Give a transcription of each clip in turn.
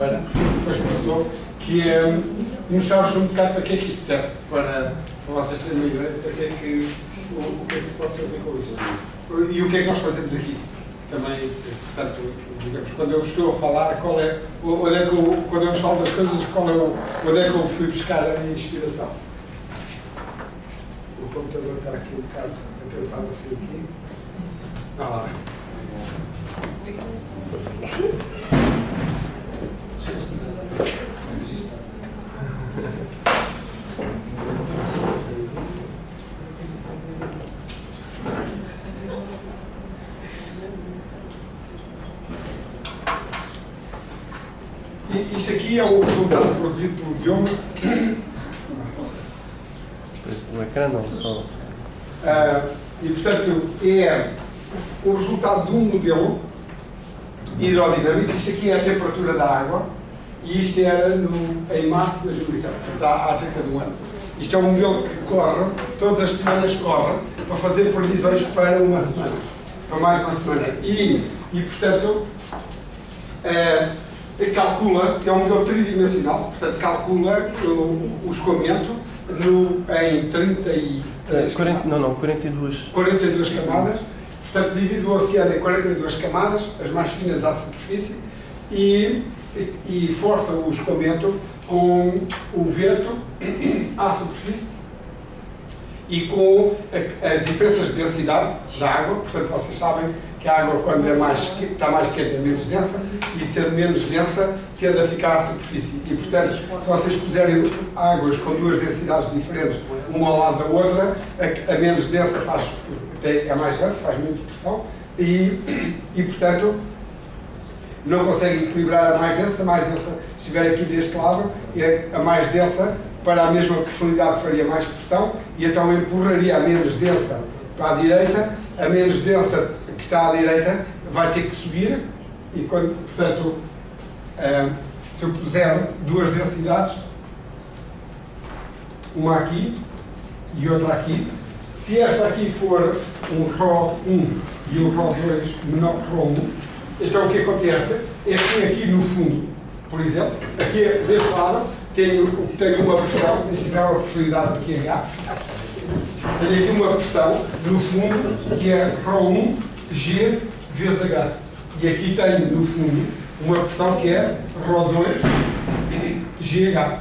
depois passou, que é mostrar-vos um bocado para que é que isto serve, para vocês terem uma ideia para que é que, o que é que se pode fazer com isto. E o que é que nós fazemos aqui. Também, portanto, digamos, quando eu estou a falar, quando eu vos falo das coisas, onde é que eu fui buscar a minha inspiração. O computador está aqui um bocado a pensar assim aqui. Lá. E isto aqui é o resultado produzido pelo Guilherme. O ecrã não só. E portanto é o resultado de um modelo hidrodinâmico. Isto aqui é a temperatura da água e isto era em março de 2007, portanto há cerca de um ano. Isto é um modelo que corre, todas as semanas corre, para fazer previsões para uma semana, para mais uma semana. E portanto, calcula, que é um modelo tridimensional, portanto calcula o escoamento em 42 camadas, portanto divide o oceano em 42 camadas, as mais finas à superfície, e força o escoamento com o vento à superfície e com as diferenças de densidade da água. Portanto, vocês sabem que a água, quando está mais quente, é menos densa, e sendo menos densa, tende a ficar à superfície. E, portanto, se vocês puserem águas com duas densidades diferentes, uma ao lado da outra, a menos densa é mais leve, faz menos pressão, e portanto, não consegue equilibrar a mais densa. Se estiver aqui deste lado, a mais densa, para a mesma profundidade, faria mais pressão, e então empurraria a menos densa para a direita. A menos densa que está à direita vai ter que subir, e portanto, se eu puser duas densidades, uma aqui e outra aqui, se esta aqui for um ρ1 e um ρ2 menor que ρ1, então o que acontece é que aqui no fundo, por exemplo, aqui deste lado, tenho uma pressão, se tiver uma profundidade aqui H, tenho aqui uma pressão no fundo que é ρ1 G vezes H. E aqui tenho no fundo uma pressão que é ρ2 GH.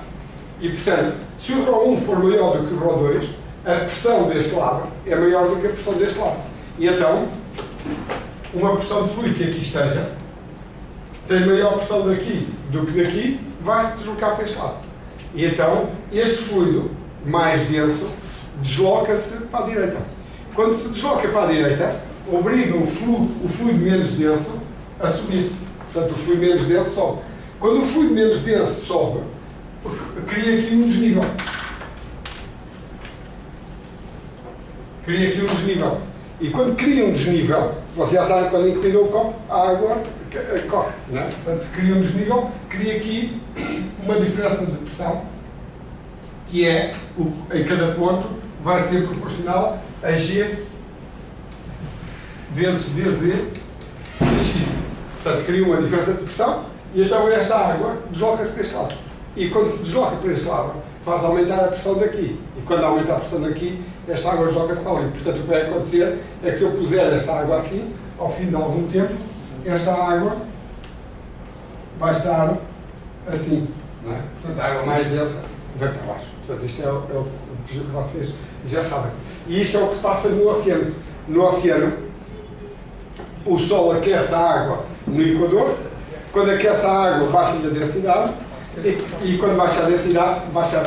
E portanto, se o ρ1 for maior do que o ρ2, a pressão deste lado é maior do que a pressão deste lado. E então, uma pressão de fluido que aqui esteja tem maior pressão daqui do que daqui, vai se deslocar para este lado. E então, este fluido mais denso desloca-se para a direita. Quando se desloca para a direita, obriga o fluido menos denso a subir. Portanto, o fluido menos denso sobe. Quando o fluido menos denso sobe, cria aqui um desnível. E quando cria um desnível, você já sabe, quando inclina o copo, a água corre. Não é? Portanto, cria um desnível, cria aqui uma diferença de pressão, que é, em cada ponto, vai ser proporcional a G vezes dz dx. Portanto, cria uma diferença de pressão, e então esta água desloca-se para este lado. E quando se desloca para este lado, faz aumentar a pressão daqui. E quando aumenta a pressão daqui, esta água desloca-se para ali. Portanto, o que vai acontecer é que se eu puser esta água assim, ao fim de algum tempo, esta água vai estar assim. Não é? Portanto, a água mais densa vai para baixo. Portanto, isto é o que vocês já sabem. E isto é o que se passa no oceano. No oceano, o Sol aquece a água no Equador. Quando aquece a água, baixa-lhe a densidade. E quando baixa a densidade, baixa a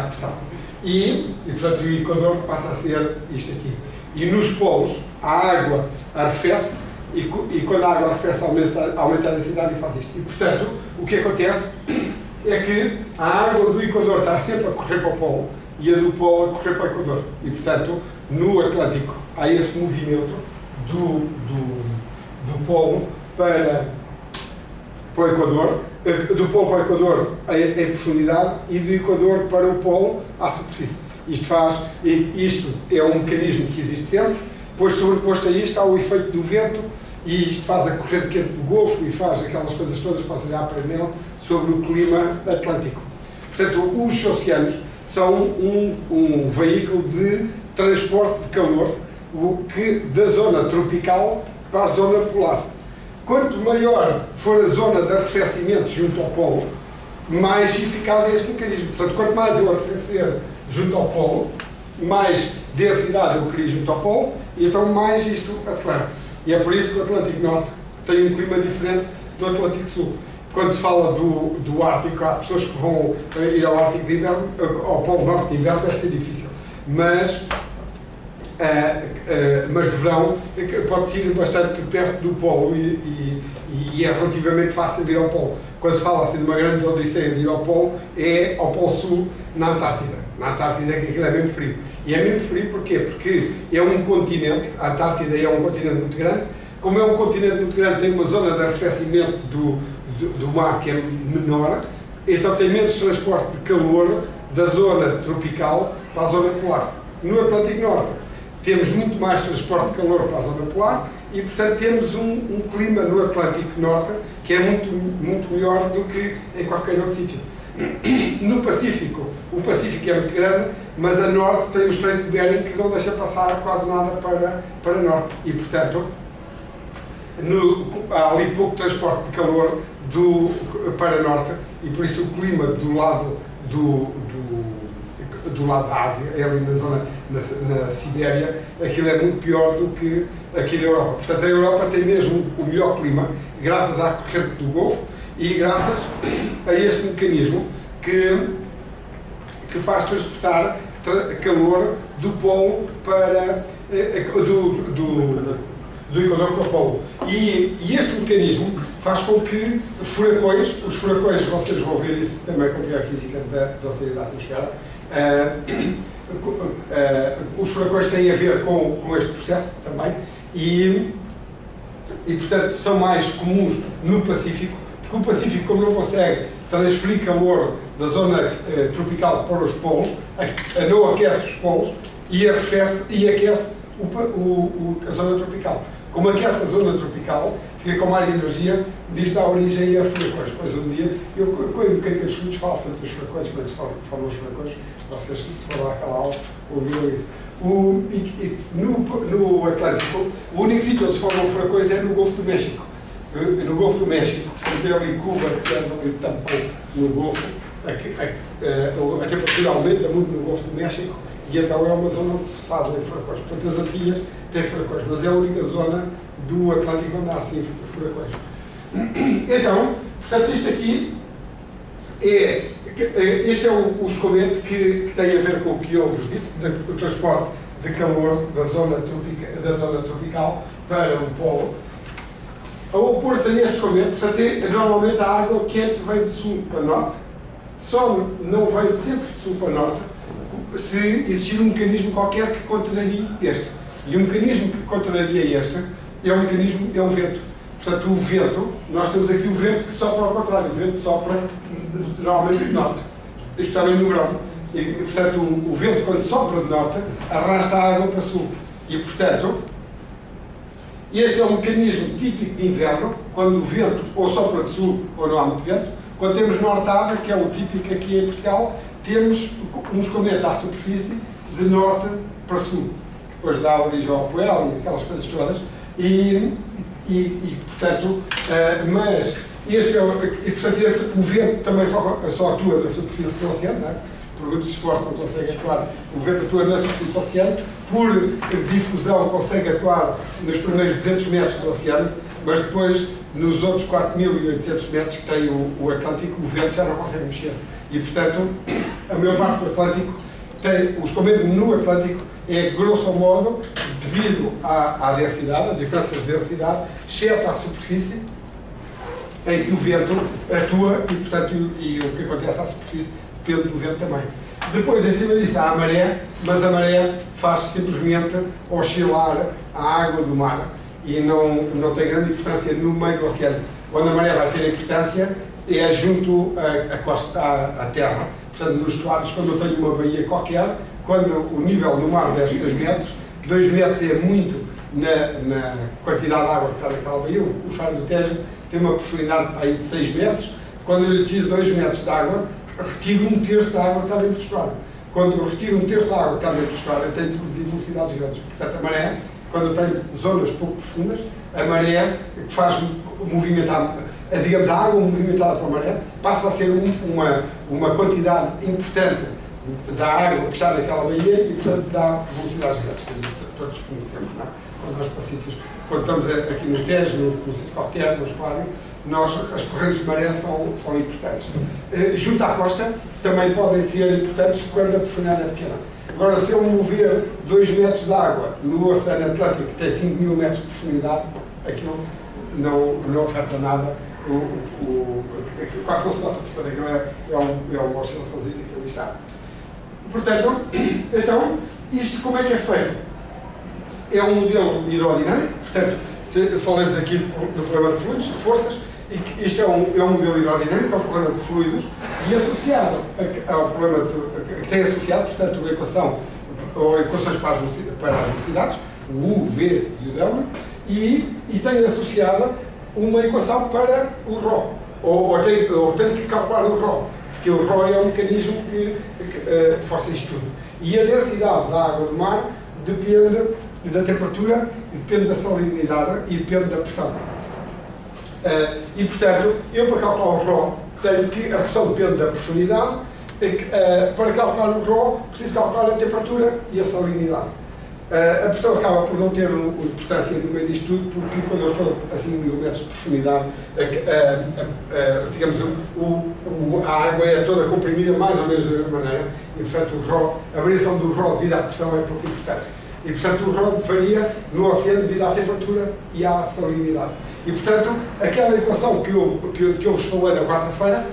pressão. E portanto, o Equador passa a ser isto aqui. E nos polos, a água arrefece, e quando a água arrefece, aumenta a densidade e faz isto. E, portanto, o que acontece é que a água do Equador está sempre a correr para o polo e a do polo a correr para o Equador. E, portanto, no Atlântico há este movimento do polo para o Equador, do polo para o Equador em profundidade e do Equador para o polo à superfície. Isto é um mecanismo que existe sempre. Depois, sobreposto a isto, há o efeito do vento e isto faz a corrente quente do Golfo e faz aquelas coisas todas que vocês já aprenderam sobre o clima atlântico. Portanto, os oceanos são um veículo de transporte de calor da zona tropical para a zona polar. Quanto maior for a zona de arrefecimento junto ao polo, mais eficaz é este mecanismo. Portanto, quanto mais eu arrefecer junto ao polo, mais densidade eu crio junto ao polo, e então mais isto acelera. E é por isso que o Atlântico Norte tem um clima diferente do Atlântico Sul. Quando se fala do Ártico, há pessoas que vão ir ao Ártico de inverno, ao Polo Norte de inverno deve ser difícil. Mas de verão pode-se ir bastante perto do Polo e é relativamente fácil de ir ao Polo. Quando se fala assim de uma grande odisseia de ir ao Polo, é ao Polo Sul, na Antártida. Na Antártida é que aquilo é mesmo frio. E é mesmo frio porquê? Porque é um continente, a Antártida é um continente muito grande. Como é um continente muito grande, tem uma zona de arrefecimento do mar que é menor, então tem menos transporte de calor da zona tropical para a zona polar. No Atlântico Norte temos muito mais transporte de calor para a zona polar e, portanto, temos um clima no Atlântico Norte que é muito melhor do que em qualquer outro sítio. No Pacífico, o Pacífico é muito grande, mas a norte tem o Estreito de Bering que não deixa passar quase nada para norte e, portanto, há ali pouco transporte de calor para norte e por isso o clima do lado da Ásia, é ali na zona, na Sibéria, aquilo é muito pior do que aqui na Europa. Portanto, a Europa tem mesmo o melhor clima, graças à corrente do Golfo e graças a este mecanismo que faz transportar calor do polo para do Equador para o Polo. E este mecanismo faz com que os furacões, vocês vão ver isso também quando tiver a física da velocidade da atmosfera, os furacões têm a ver com este processo também e, portanto, são mais comuns no Pacífico, porque o Pacífico, como não consegue transferir calor da zona tropical para os polos, não aquece os polos e arrefece e aquece a zona tropical. Como aquece a zona tropical, fica com mais energia, diz dá origem a furacões. Depois um dia, eu com a mecânica dos fluidos falo sempre dos furacões, como é que se formam os furacões, vocês se foram àquela aula, ouviram isso. No Atlântico, o único sítio onde se formam furacões é no Golfo do México. No Golfo do México, quando tem ali Cuba, que serve ali de tampão no Golfo, a temperatura aumenta muito no Golfo do México, e então é uma zona onde se fazem furacões. Portanto, as Antilhas têm furacões, mas é a única zona do Atlântico onde há assim furacões. Então, portanto, isto aqui este é o escoamento que tem a ver com o que eu vos disse, o transporte de calor da zona tropical para o polo. Ao opor-se a este escoamento, portanto, normalmente a água quente vem de sul para norte, só não vem sempre de sul para norte se existir um mecanismo qualquer que contrarie este. E o mecanismo que contraria este é o vento. Portanto, o vento, nós temos aqui o vento que sopra ao contrário, o vento sopra normalmente de norte, especialmente no verão. E, portanto, o vento, quando sopra de norte, arrasta a água para sul. E, portanto, este é um mecanismo típico de inverno, quando o vento ou sopra de sul ou não há muito vento. Quando temos nortada, que é o típico aqui em Portugal, temos um escoamento à superfície de norte para sul, que depois dá origem ao poel e aquelas coisas todas. Portanto, mas este portanto, o vento também só atua na superfície do oceano, não é? Por muitos esforços não consegue atuar, o vento atua na superfície do oceano, por difusão consegue atuar nos primeiros 200 metros do oceano, mas depois, nos outros 4.800 metros que tem o Atlântico, o vento já não consegue mexer. E, portanto, a maior parte do Atlântico tem, o escoamento no Atlântico é, grosso modo, devido à densidade, a diferenças de densidade, exceto à superfície, em que o vento atua e, portanto, e o que acontece à superfície depende do vento também. Depois, em cima disso, há a maré, mas a maré faz simplesmente oscilar a água do mar e não tem grande importância no meio do oceano. Quando a maré vai ter importância é junto à terra. Portanto, nos estuários, quando eu tenho uma baía qualquer, quando o nível no mar desce 2 metros, 2 metros é muito na quantidade de água que está naquela baía. O estuário do Tejo tem uma profundidade aí de 6 metros. Quando eu lhe tiro 2 metros de água, retiro 1/3 da água que está dentro do estuário. Quando eu retiro 1/3 da água que está dentro do estuário, eu tenho que produzir velocidades grandes. Portanto, a maré, quando eu tenho zonas pouco profundas, a maré que faz movimentar, digamos, a água movimentada pela maré, passa a ser uma quantidade importante da água que está naquela baía e, portanto, dá velocidades grandes. Todos conhecemos, não é? Quando nós para sítios, quando estamos aqui no Tejo, no sítio qualquer, no estuário, as correntes de maré são importantes. Junto à costa, também podem ser importantes quando a profundidade é pequena. Agora, se eu mover 2 metros de água no Oceano Atlântico, que tem 5.000 metros de profundidade, aquilo não afeta nada, quase não se nota, portanto, aquilo é uma oscilaçãozinha que ali está. Portanto, então, isto como é que é feito? É um modelo hidrodinâmico, portanto, falamos aqui do problema de fluidos, de forças, e isto é um modelo hidrodinâmico, é um problema de fluidos, e associado ao problema que tem associado, portanto, uma equação, ou equações para as velocidades, o U, V e o W, e tem associada uma equação para o Rho, ou tem que calcular o Rho, porque o Rho é um mecanismo que força isto tudo. E a densidade da água do mar depende da temperatura, depende da salinidade e depende da pressão. E, portanto, eu para calcular o Rho, tenho que a pressão depende da profundidade, para calcular o Rho, preciso calcular a temperatura e a salinidade. A pressão acaba por não ter importância no meio disto tudo, porque quando eu estou a 5.000 metros de profundidade, digamos, a água é toda comprimida mais ou menos da mesma maneira, e, portanto, a variação do Rho devido à pressão é pouco importante. E, portanto, o Rho varia no oceano devido à temperatura e à salinidade. E, portanto, aquela equação que eu vos falei na quarta-feira,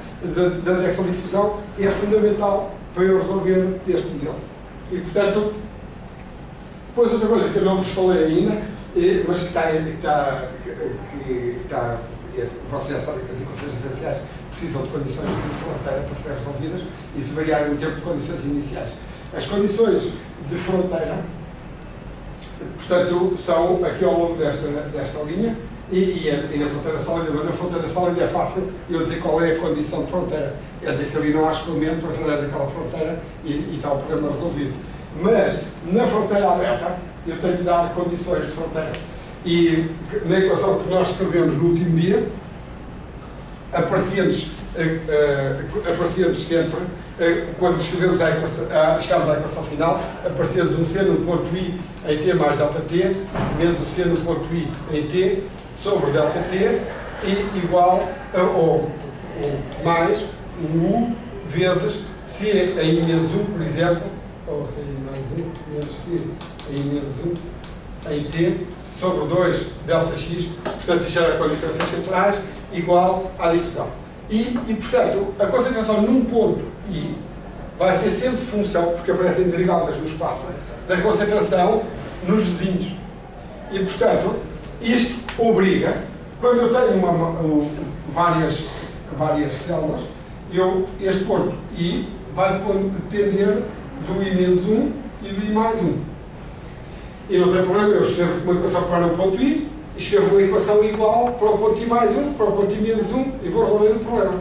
da direção de difusão, é fundamental para eu resolver este modelo. E, portanto, depois outra coisa que eu não vos falei ainda, mas vocês já sabem que as equações diferenciais precisam de condições de fronteira para serem resolvidas e se variarem em termos de condições iniciais. As condições de fronteira, portanto, são aqui ao longo desta linha, e na fronteira sólida, mas na fronteira sólida é fácil eu dizer qual é a condição de fronteira. É dizer que ali não há escoamento através daquela fronteira e está o problema resolvido. Mas na fronteira aberta eu tenho de dar condições de fronteira. E na equação que nós escrevemos no último dia, aparecia-nos sempre, quando escrevemos chegámos à equação final, aparecia-nos um C no ponto I em T mais delta T, menos o C no ponto I em T, sobre delta T, e igual ou mais um U vezes C em I menos 1, por exemplo, ou C em mais 1, menos C em menos 1, em T, sobre 2 delta X, portanto isto era concentrações centrais, igual à difusão. E, portanto, a concentração num ponto I vai ser sempre função, porque aparecem derivadas no espaço, da concentração nos vizinhos. E, portanto, isto obriga, quando eu tenho várias células, este ponto I vai depender do I menos 1 e do I mais 1. E não tem problema, eu escrevo uma equação para o ponto I, escrevo uma equação igual para o ponto I mais 1, para o ponto I menos 1 e vou resolver o problema.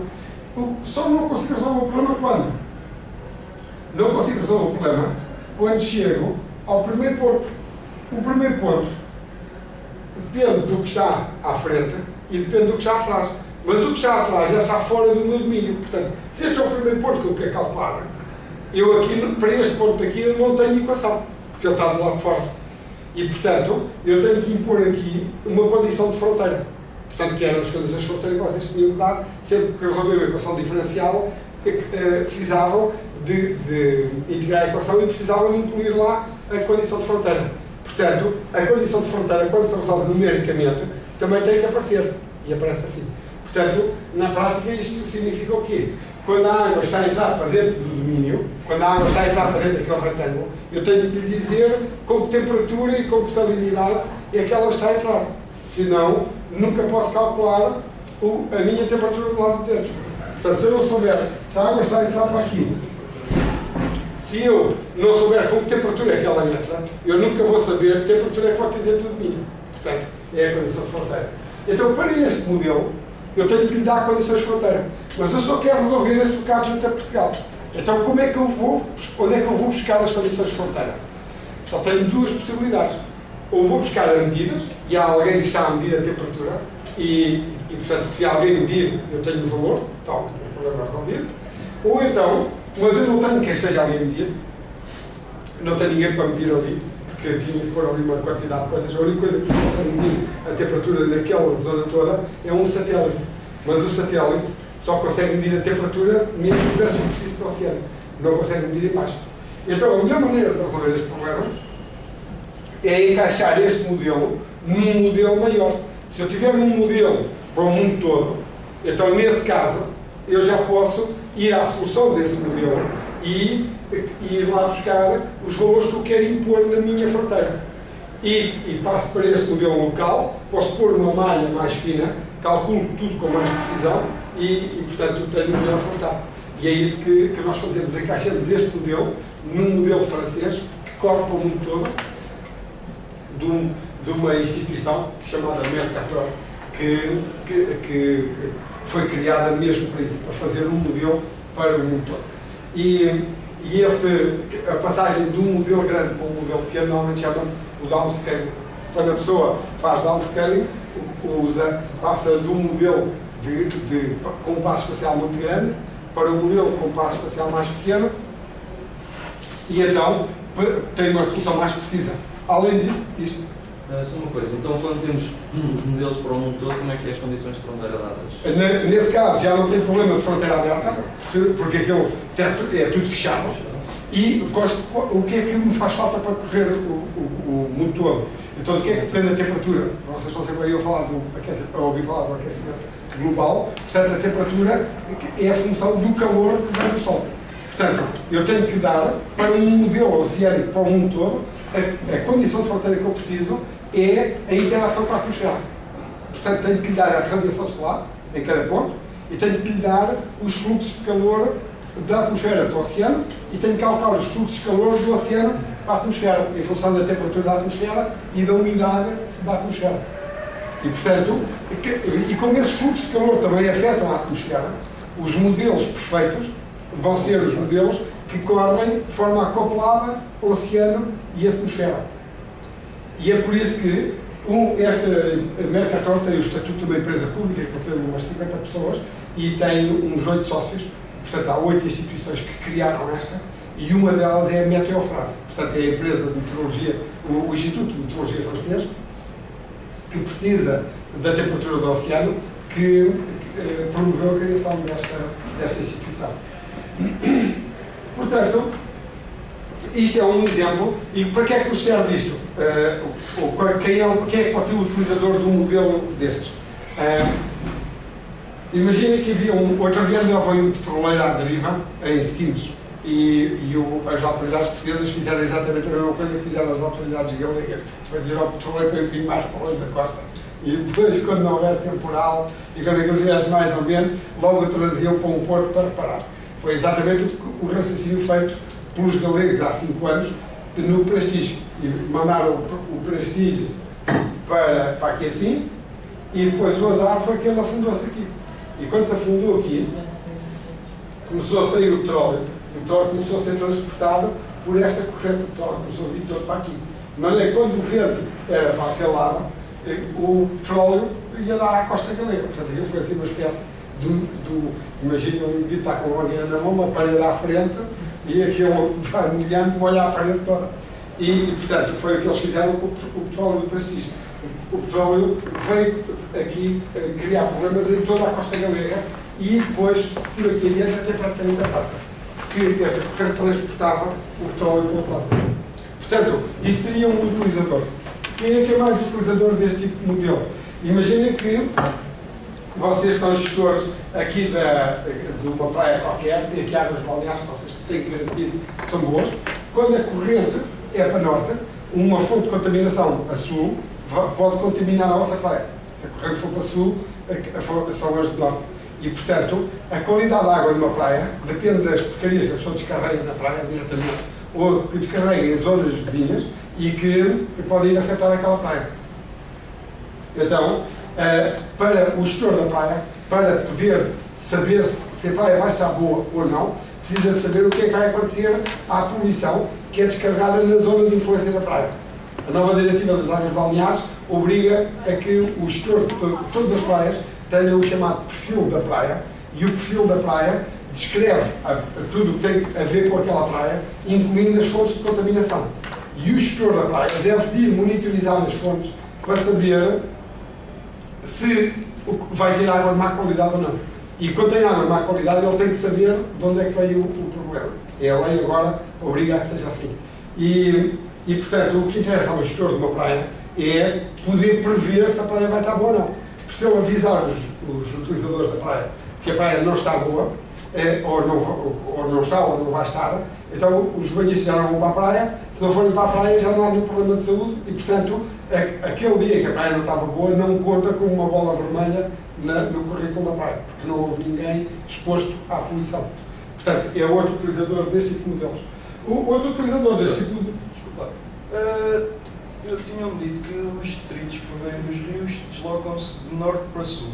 Só não consigo resolver o problema quando? Não consigo resolver o problema quando chego ao primeiro ponto. O primeiro ponto depende do que está à frente e depende do que está atrás. Mas o que está atrás já está fora do meu domínio. Portanto, se este é o primeiro ponto que eu quero calcular, eu aqui, para este ponto aqui, eu não tenho equação, porque ele está do lado de fora. E, portanto, eu tenho que impor aqui uma condição de fronteira. Portanto, que eram as condições de fronteira que vocês tinham que dar, sempre que resolver a equação diferencial, precisavam de integrar a equação e precisavam de incluir lá a condição de fronteira. Portanto, a condição de fronteira, quando se resolve numericamente, também tem que aparecer. E aparece assim. Portanto, na prática, isto significa o quê? Quando a água está a entrar para dentro do domínio, quando a água está a entrar para dentro daquele retângulo, eu tenho de lhe dizer com que temperatura e com que salinidade é que ela está a entrar. Senão, nunca posso calcular a minha temperatura do lado de dentro. Portanto, se eu não souber se a água está a entrar para aqui, Se eu não souber com que temperatura é que ela entra, eu nunca vou saber que temperatura é que pode ter dentro do domínio. Portanto, é a condição de fronteira. Então, para este modelo, eu tenho que lhe dar condições de fronteira. Mas eu só quero resolver este tocado junto a Portugal. Então, como é que eu vou, onde é que eu vou buscar as condições de fronteira? Só tenho duas possibilidades. Ou vou buscar as medidas, e há alguém que está a medir a temperatura, e portanto, se alguém medir, eu tenho o valor, então o problema é resolvido. Ou então, mas eu não tenho quem esteja ali a medir, não tenho ninguém para medir ali, porque tinha que pôr ali uma quantidade de coisas. A única coisa que possa medir a temperatura naquela zona toda é um satélite. Mas o satélite só consegue medir a temperatura mesmo da superfície do oceano. Não consegue medir embaixo. Então, a melhor maneira de resolver este problema é encaixar este modelo num modelo maior. Se eu tiver um modelo para o mundo todo, então, nesse caso, eu já posso ir à solução desse modelo e ir lá buscar os valores que eu quero impor na minha fronteira. E passo para este modelo local, posso pôr uma malha mais fina, calculo tudo com mais precisão e portanto, tenho uma melhor fronteira. E é isso que nós fazemos, encaixamos este modelo num modelo francês que corre para o mundo todo, de uma instituição chamada Mercator, que foi criada mesmo para isso, para fazer um modelo para o mundo todo. E a passagem de um modelo grande para um modelo pequeno normalmente chama-se o downscaling. Quando a pessoa faz downscaling, passa de um modelo com um passo espacial muito grande para um modelo com um passo espacial mais pequeno e então tem uma solução mais precisa. Além disso, diz. Só uma coisa, então quando temos os modelos para o mundo todo, como é que é as condições de fronteira dadas? Nesse caso já não tem problema de fronteira aberta, porque aquilo é tudo fechado. E o que é que me faz falta para correr o mundo todo? Então, o que é que depende da temperatura? Vocês estão sempre aí a ouvir falar do aquecimento global. Portanto, a temperatura é a função do calor que vem do Sol. Portanto, eu tenho que dar para um modelo oceânico para o mundo todo, a condição de fronteira que eu preciso é a interação com a atmosfera. Portanto, tenho que lhe dar a radiação solar em cada ponto e tenho que lhe dar os fluxos de calor da atmosfera para o oceano e tenho que calcular os fluxos de calor do oceano para a atmosfera, em função da temperatura da atmosfera e da umidade da atmosfera. E, portanto, como esses fluxos de calor também afetam a atmosfera, os modelos perfeitos vão ser os modelos que correm de forma acoplada ao oceano e atmosfera. E é por isso que esta Mercator tem o estatuto de uma empresa pública, que tem umas 50 pessoas e tem uns 8 sócios. Portanto, há 8 instituições que criaram esta e uma delas é a Météo France. Portanto, é a empresa de meteorologia, o Instituto de Meteorologia francês, que precisa da temperatura do oceano, que promoveu a criação desta instituição. Portanto, isto é um exemplo. E para que é que nos serve isto? Quem é que pode ser o utilizador de um modelo destes? Imagina que havia outro dia andava um petroleiro à deriva em Sines e as autoridades portuguesas fizeram exatamente a mesma coisa que fizeram as autoridades galegas. Foi dizer ao petroleiro para ir mais para longe da costa. E depois, quando não houvesse temporal e quando aqueles viessem mais ou menos, logo o traziam para um porto para parar. Foi exatamente o raciocínio feito pelos galegos há 5 anos no Prestige. E mandaram o Prestige para aqui assim e depois o azar foi que ele afundou-se aqui. E quando se afundou aqui, começou a sair o petróleo começou a ser transportado por esta corrente. O petróleo começou a vir todo para aqui. De maneira que quando o vento era para aquele lado, o petróleo ia dar à costa galega. Portanto, aquilo foi assim uma espécie imagina um indivíduo está com uma máquina na mão, uma parede à frente, e aquilo vai molhando, molha a parede toda. E portanto, foi o que eles fizeram com o petróleo do Prestige. O petróleo veio aqui criar problemas em toda a costa galega e depois, por aqui adiante, até praticamente a taça. Porque esta corrente transportava o petróleo para o outro lado. Portanto, isto seria um utilizador. Quem é que é mais utilizador deste tipo de modelo? Imaginem que vocês são gestores aqui de uma praia qualquer, tem aqui águas balneares que vocês têm que garantir que são boas. Quando a corrente é para norte, uma fonte de contaminação a sul pode contaminar a vossa praia. Se a corrente for para sul, são as de norte. E, portanto, a qualidade da água de uma praia depende das porcarias que a pessoa descarrega na praia diretamente ou que descarrega em zonas vizinhas e que podem ir afetar aquela praia. Então, para o gestor da praia, para poder saber se a praia vai estar boa ou não, precisa de saber o que é que vai acontecer à poluição que é descarregada na zona de influência da praia. A nova diretiva das águas balneares obriga a que o gestor de todas as praias tenha o chamado perfil da praia, e o perfil da praia descreve tudo o que tem a ver com aquela praia, incluindo as fontes de contaminação. E o gestor da praia deve ir monitorizar as fontes para saber se vai ter água de má qualidade ou não. E quando tem água de má qualidade, ele tem que saber de onde é que veio o problema. E a lei agora obriga a que seja assim. E portanto, o que interessa ao gestor de uma praia é poder prever se a praia vai estar boa ou não. Por se ele avisar os utilizadores da praia que a praia não está boa, ou não está ou não vai estar, então os banhistas já não vão para a praia. Se não forem para a praia, já não há nenhum problema de saúde e, portanto, aquele dia que a praia não estava boa não conta com uma bola vermelha no currículo da praia, porque não houve ninguém exposto à poluição. Portanto, é outro utilizador deste tipo de modelos. O outro utilizador deste tipo de... Desculpa. Eu tinha-me dito que os detritos que provêm dos rios deslocam-se de norte para sul.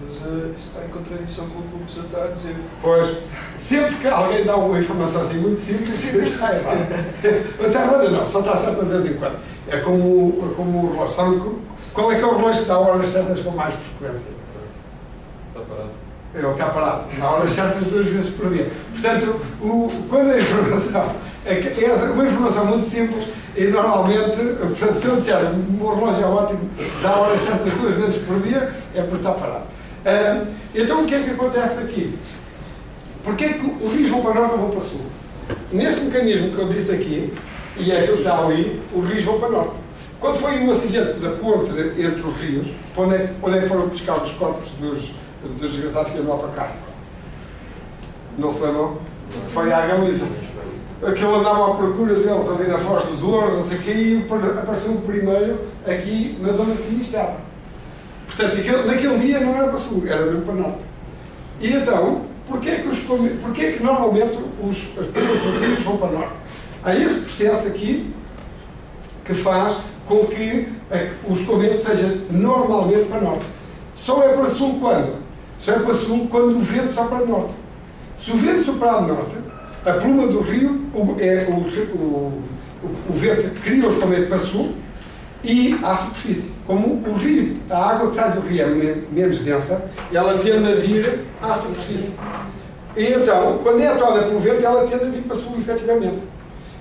Mas isso está em contradição com o que o professor está a dizer. Pois, sempre que alguém dá uma informação assim muito simples, está errado. Não está errado, não, só está certo de vez em quando. É como o relógio. Sabe qual é que é o relógio que dá horas certas com mais frequência? Está parado. É o que está parado. Dá horas certas 2 vezes por dia. Portanto, quando a informação é uma informação muito simples e normalmente, portanto, se eu disser o meu relógio é ótimo, dá horas certas 2 vezes por dia, é porque está parado. Então o que é que acontece aqui? Porquê é que os rios vão para norte ou vão para sul? Neste mecanismo que eu disse aqui, e é aquilo que está ali, os rios vão para norte. Quando foi um acidente da ponte entre os rios, onde é que foram buscar os corpos dos desgraçados que iam no autocarro? Não se lembram? Foi à Galiza. Aquele andava à procura deles ali na Foz do Douro, não sei o quê, e apareceu o primeiro aqui na zona de Finisterra. Portanto, naquele dia não era para sul, era mesmo para norte. E então, porquê é que normalmente os rios vão para norte? Há este processo aqui que faz com que o escoamento seja normalmente para norte. Só é para sul quando? Só é para sul quando o vento sopra de norte. Se o vento soprar de norte, a pluma do rio, o vento cria o escoamento para sul e à superfície. Como o rio, a água que sai do rio é menos densa, ela tende a vir à superfície. E então, quando é atuada pelo vento, ela tende a vir para sul, efetivamente.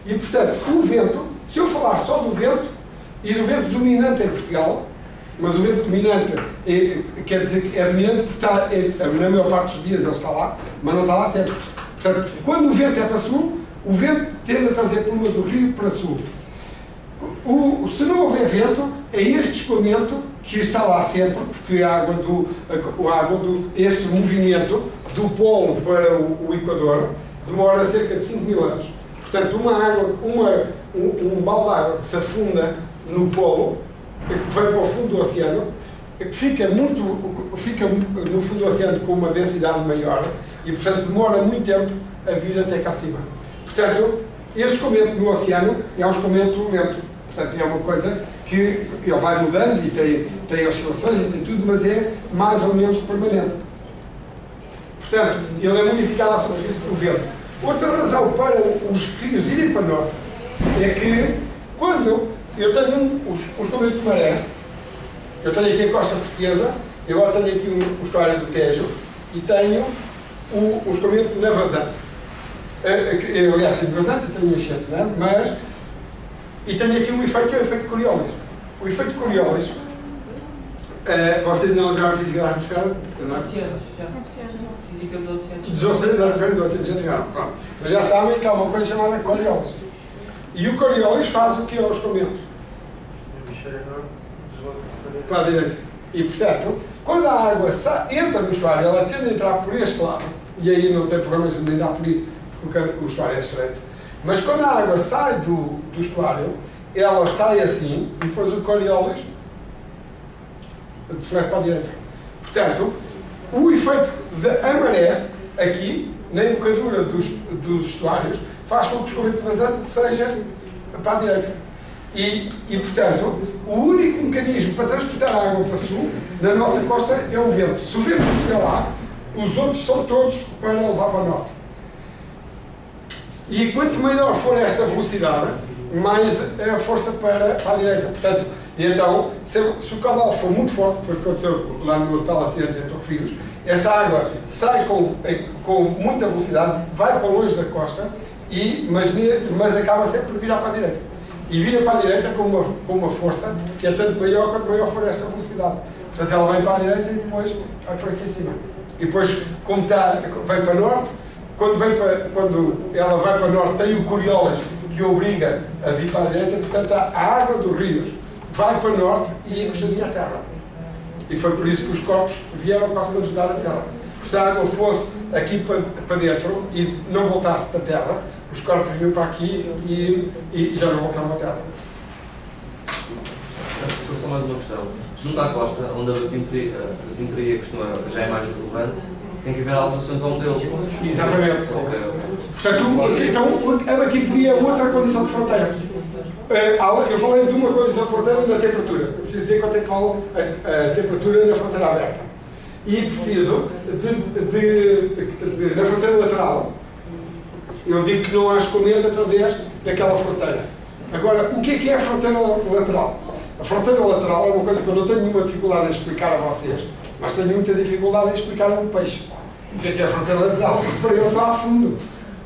E, portanto, o vento, se eu falar só do vento, e do vento dominante em Portugal, mas o vento dominante quer dizer que é dominante porque está, na maior parte dos dias ele está lá, mas não está lá sempre. Portanto, quando o vento é para sul, o vento tende a trazer a pluma do rio para sul. Se não houver vento, é este escoamento que está lá sempre, porque este movimento do polo para o Equador demora cerca de 5.000 anos. Portanto, um balde de água que se afunda no polo, que vai para o fundo do oceano, fica no fundo do oceano com uma densidade maior e, portanto, demora muito tempo a vir até cá acima. Portanto, este escoamento no oceano é um escoamento lento. Portanto, é uma coisa que ele vai mudando e tem oscilações e tem tudo, mas é mais ou menos permanente. Portanto, ele é modificado à superfície pelo vento. Outra razão para os rios irem para o norte é que, quando eu tenho um escoamento de maré, eu tenho aqui a costa portuguesa, eu agora tenho aqui o estuário do Tejo e tenho o escoamento na vazante. Eu, aliás, tenho vazante e tenho enchente, não é? E tenho aqui um efeito que é o efeito Coriolis. O efeito Coriolis, vocês não jogaram física da atmosfera? Oceanos, já. Física dos oceanos. Dos oceanos já jogaram. Pronto. Então já sabem que há uma coisa chamada Coriolis. E o Coriolis faz o que é o escoamento? Para a direita. E, portanto, quando a água entra no estuário, ela tende a entrar por este lado, e aí não tem problemas de lidar por isso, porque o estuário é estreito. Mas quando a água sai do estuário, ela sai assim, e depois o Coriolis deflete para a direita. Portanto, O efeito da maré, aqui, na embocadura dos estuários, faz com que o escoamento vazante seja para a direita. E, portanto, o único mecanismo para transportar a água para sul, na nossa costa, é o vento. Se o vento estiver lá, os outros são todos para levar para o norte. E quanto maior for esta velocidade, mais é a força para a direita. Portanto, então, se o caudal for muito forte, foi o que aconteceu lá no tal acidente entre os rios, esta água sai com muita velocidade, vai para longe da costa, mas acaba sempre por virar para a direita. E vira para a direita com uma força que é tanto maior quanto maior for esta velocidade. Portanto, ela vem para a direita e depois vai por aqui em cima. E depois, como vem para o norte, quando ela vai para o norte, tem o Coriolis que obriga a vir para a direita, portanto, a água dos rios vai para o norte e encostadinha à terra. E foi por isso que os corpos vieram quase a ajudar a terra. Porque se a água fosse aqui para dentro e não voltasse para a terra, os corpos vinham para aqui e já não voltavam à terra. Só mais uma questão. Junto à costa, onde a batimetria já é mais relevante, tem que haver alterações ao modelo. Exatamente. Ok. Portanto, então, a batimetria é outra condição de fronteira. Eu falei de uma condição de fronteira da temperatura. Eu preciso dizer quanto é que vale a temperatura na fronteira aberta. E preciso na fronteira lateral. Eu digo que não há escoamento através daquela fronteira. Agora, o que é a fronteira lateral? A fronteira lateral é uma coisa que eu não tenho nenhuma dificuldade em explicar a vocês, mas tenho muita dificuldade em explicar a um peixe. O que é a fronteira lateral? Para ele só a fundo.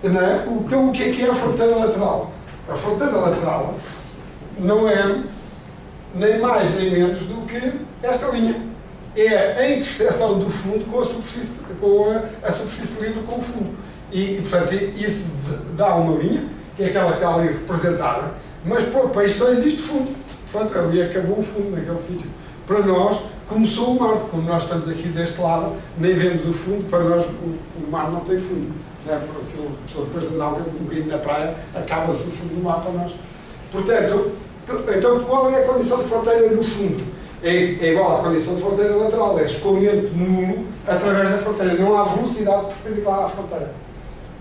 Não é? Então, o que é a fronteira lateral? A fronteira lateral não é nem mais nem menos do que esta linha. É a interseção do fundo com a superfície livre com o fundo. E, portanto, isso dá uma linha, que é aquela que está ali representada, mas para o peixe só existe fundo. Portanto, ali acabou o fundo naquele sítio. Para nós, começou o mar. Como nós estamos aqui deste lado, nem vemos o fundo, para nós o mar não tem fundo. Não é? Porque a pessoa depois de andar um bocadinho na praia, acaba-se o fundo do mar para nós. Portanto, então qual é a condição de fronteira no fundo? É igual à condição de fronteira lateral, é escoamento nulo através da fronteira. Não há velocidade perpendicular à fronteira.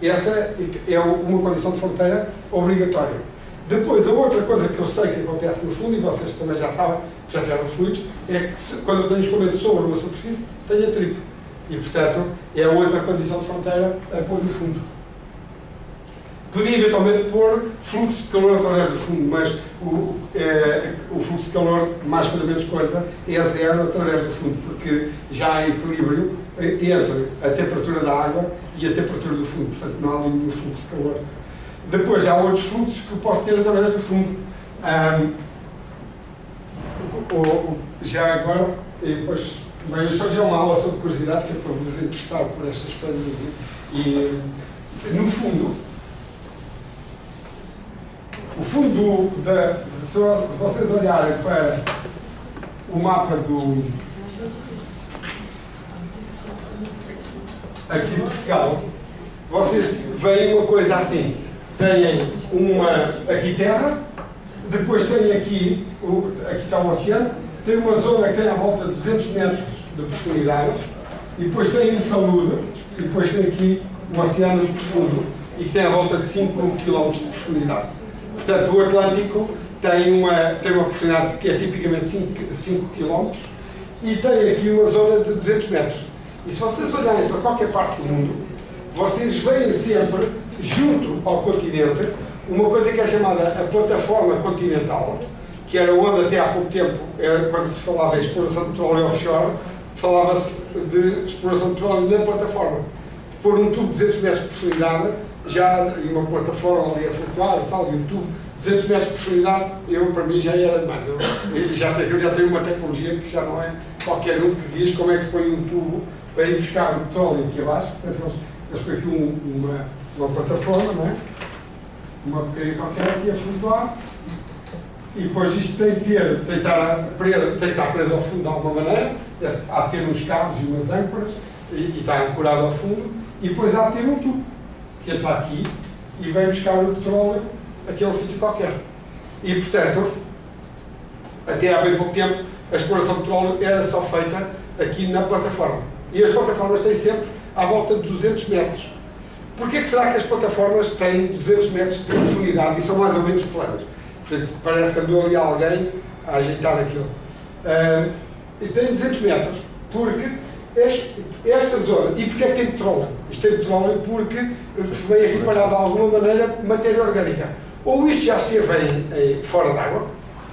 Essa é uma condição de fronteira obrigatória. Depois, a outra coisa que eu sei que acontece no fundo, e vocês também já sabem, já tiveram fluidos, é que quando eu tenho escoamento sobre uma superfície, tenho atrito. E, portanto, é a outra condição de fronteira a pôr no fundo. Podia eventualmente pôr fluxo de calor através do fundo, mas o fluxo de calor, mais coisa menos coisa, é zero através do fundo, porque já há equilíbrio entre a temperatura da água e a temperatura do fundo, portanto não há nenhum fluxo de calor. Depois há outros fluxos que eu posso ter através do fundo. Já agora, e depois, bem, isto hoje é uma aula sobre curiosidades, que é para vos interessar por estas coisas. E no fundo, o fundo se vocês olharem para o mapa aqui de Portugal, vocês veem uma coisa assim. Têm aqui terra, depois têm aqui está o oceano, tem uma zona que tem à volta de 200 metros de profundidade, e depois tem um talude, e depois tem aqui o oceano profundo, e que tem à volta de 5 km de profundidade. Portanto, o Atlântico tem uma profundidade que é tipicamente 5 km, e tem aqui uma zona de 200 metros. E se vocês olharem para qualquer parte do mundo, vocês veem sempre, junto ao continente, uma coisa que é chamada a plataforma continental, que era onde até há pouco tempo, quando se falava em exploração de petróleo offshore, falava-se de exploração de petróleo na plataforma. Pôr um tubo de 200 metros de profundidade, e uma plataforma ali a flutuar e tal, e um tubo de 200 metros de profundidade, para mim já era demais. Eu já tenho uma tecnologia que já não é qualquer um que diz como é que se põe um tubo para ir buscar o petróleo aqui abaixo. Portanto, eles põem aqui uma plataforma, não é? Uma porcaria qualquer aqui a flutuar, e depois isto tem que estar preso ao fundo de alguma maneira, há de ter uns cabos e umas âncoras, e está ancorado ao fundo, e depois há de ter um tubo, que entra aqui e vem buscar o petróleo aqui a um sítio qualquer. E, portanto, até há bem pouco tempo, a exploração de petróleo era só feita aqui na plataforma. E as plataformas têm sempre à volta de 200 metros. Porquê que será que as plataformas têm 200 metros de profundidade e são mais ou menos planas? Parece que andou ali alguém a ajeitar aquilo. E tem 200 metros porque esta zona, e porquê é que tem petróleo? Isto tem petróleo porque veio aqui parar de alguma maneira matéria orgânica. Ou isto já esteve fora d'água,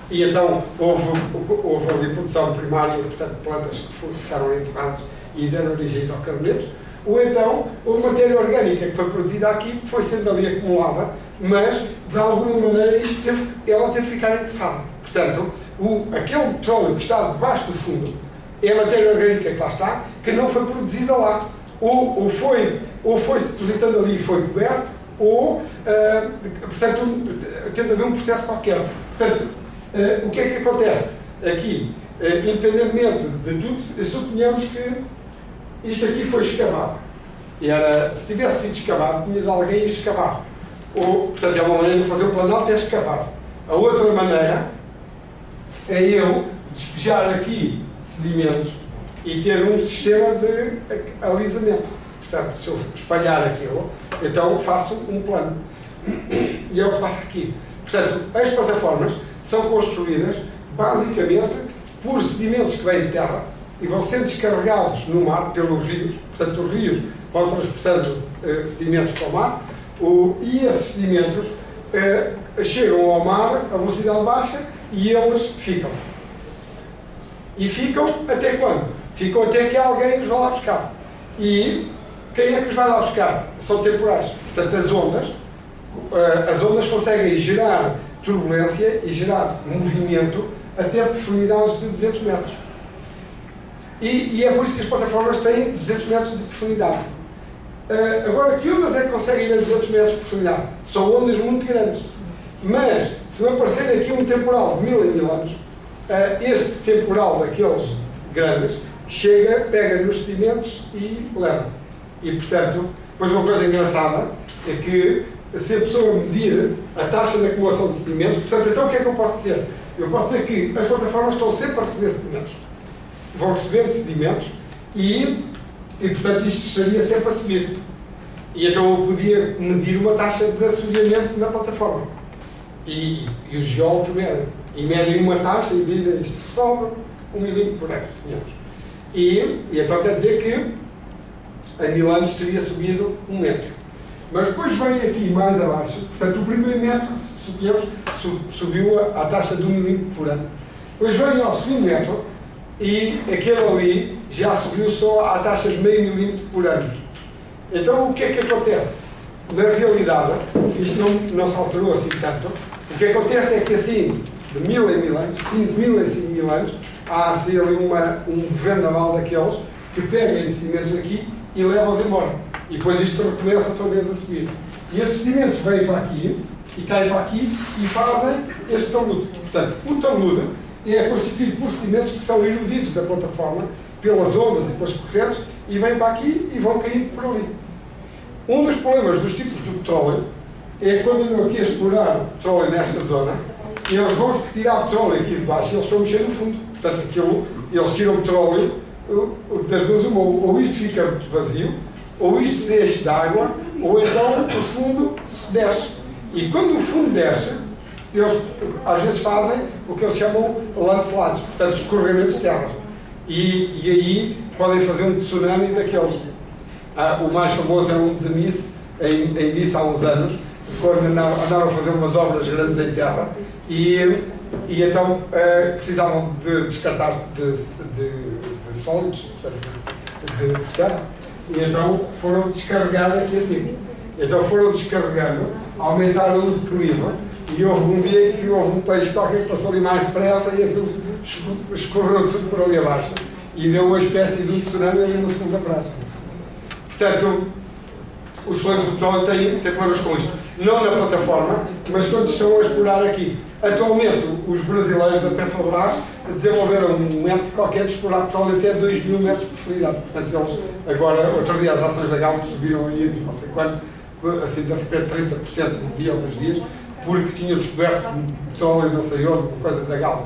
e então houve ali produção primária, portanto plantas que ficaram enterradas e deram origem a hidrocarbonetos, ou então houve matéria orgânica que foi produzida aqui, que foi sendo ali acumulada, mas de alguma maneira ela teve que ficar enterrada. Portanto, aquele petróleo que está debaixo do fundo é a matéria orgânica que lá está, que não foi produzida lá. Ou foi se depositando ali e foi coberto, ou, portanto, tende a haver um processo qualquer. Portanto, o que é que acontece aqui? Independentemente de tudo, suponhamos que isto aqui foi escavado. Se tivesse sido escavado, tinha de alguém escavar. Portanto, é uma maneira de fazer o planalto, é escavar. A outra maneira é eu despejar aqui sedimentos e ter um sistema de alisamento. Portanto, se eu espalhar aquilo, então faço um plano. E é o que passa aqui. Portanto, as plataformas são construídas basicamente por sedimentos que vêm de terra e vão sendo descarregados no mar pelos rios. Portanto, os rios vão transportando sedimentos para o mar e esses sedimentos chegam ao mar a velocidade baixa e eles ficam. E ficam até quando? Ficam até que alguém os vá lá buscar. E quem é que os vai lá buscar? São temporais. Portanto, as ondas conseguem gerar turbulência e gerar movimento até profundidades de 200 metros. E é por isso que as plataformas têm 200 metros de profundidade. Agora, que ondas é que conseguem ir a 200 metros de profundidade? São ondas muito grandes. Mas, se me aparecer aqui um temporal de 1000 em 1000 anos, este temporal daqueles grandes pega nos sedimentos e leva. E, portanto, depois uma coisa engraçada é que se a pessoa medir a taxa de acumulação de sedimentos, portanto, então o que é que eu posso dizer? Eu posso dizer que as plataformas estão sempre a receber sedimentos. Vão recebendo sedimentos e portanto, isto estaria sempre a subir. E então eu podia medir uma taxa de assoreamento na plataforma. E os geólogos medem. E medem uma taxa e dizem isto sobe 1 milímetro por hectare, suponhamos. E então quer dizer que em 1000 anos teria subido 1 metro. Mas depois vem aqui mais abaixo, portanto o primeiro metro, suponhamos, subiu a taxa de 1 milímetro por ano. Depois vem ao segundo metro e aquele ali já subiu só a taxa de meio milímetro por ano. Então o que é que acontece? Na realidade, isto não se alterou assim tanto. O que acontece é que assim, de 1000 em 1000 anos, 5000 em 5000 anos, há assim ali um vendaval daqueles que pegam esses sedimentos aqui e levam-os embora. E depois isto recomeça outra vez a subir. E esses sedimentos vêm para aqui e caem para aqui e fazem este talude. Portanto, o talude é constituído por sedimentos que são erudidos da plataforma pelas ondas e pelas correntes e vêm para aqui e vão caindo por ali. Um dos problemas dos tipos de petróleo é quando andam aqui a explorar petróleo nesta zona, eles vão retirar petróleo aqui de baixo e eles vão mexer no fundo. Portanto, eles tiram petróleo das duas uma, ou isto fica vazio, ou isto se enche de água, ou então o fundo desce. E quando o fundo desce, eles às vezes fazem o que eles chamam landslides, portanto escorregamentos de terra. E aí podem fazer um tsunami daqueles. O mais famoso é um de Nice, em Nice há uns anos, quando andavam a fazer umas obras grandes em terra e então precisavam de descartar de sólidos, de terra, e então foram descarregar aqui assim. Então foram descarregando, aumentaram o declive e houve um dia que houve um peixe qualquer que passou ali mais depressa e aquilo escorreu tudo por ali abaixo e deu uma espécie de um tsunami ali no fundo da praça. Portanto, os flancos do petróleo têm problemas com isto. Não na plataforma, mas quando estão a explorar aqui. Atualmente, os brasileiros da Petrobras desenvolveram um método qualquer de explorar petróleo até 2000 metros de profundidade. Portanto, eles, agora, outro dia, as ações da Galp subiram aí, não sei quando, assim, de repente, 30% de dia ou 2 dias, porque tinham descoberto petróleo, não sei onde, uma coisa da Galp.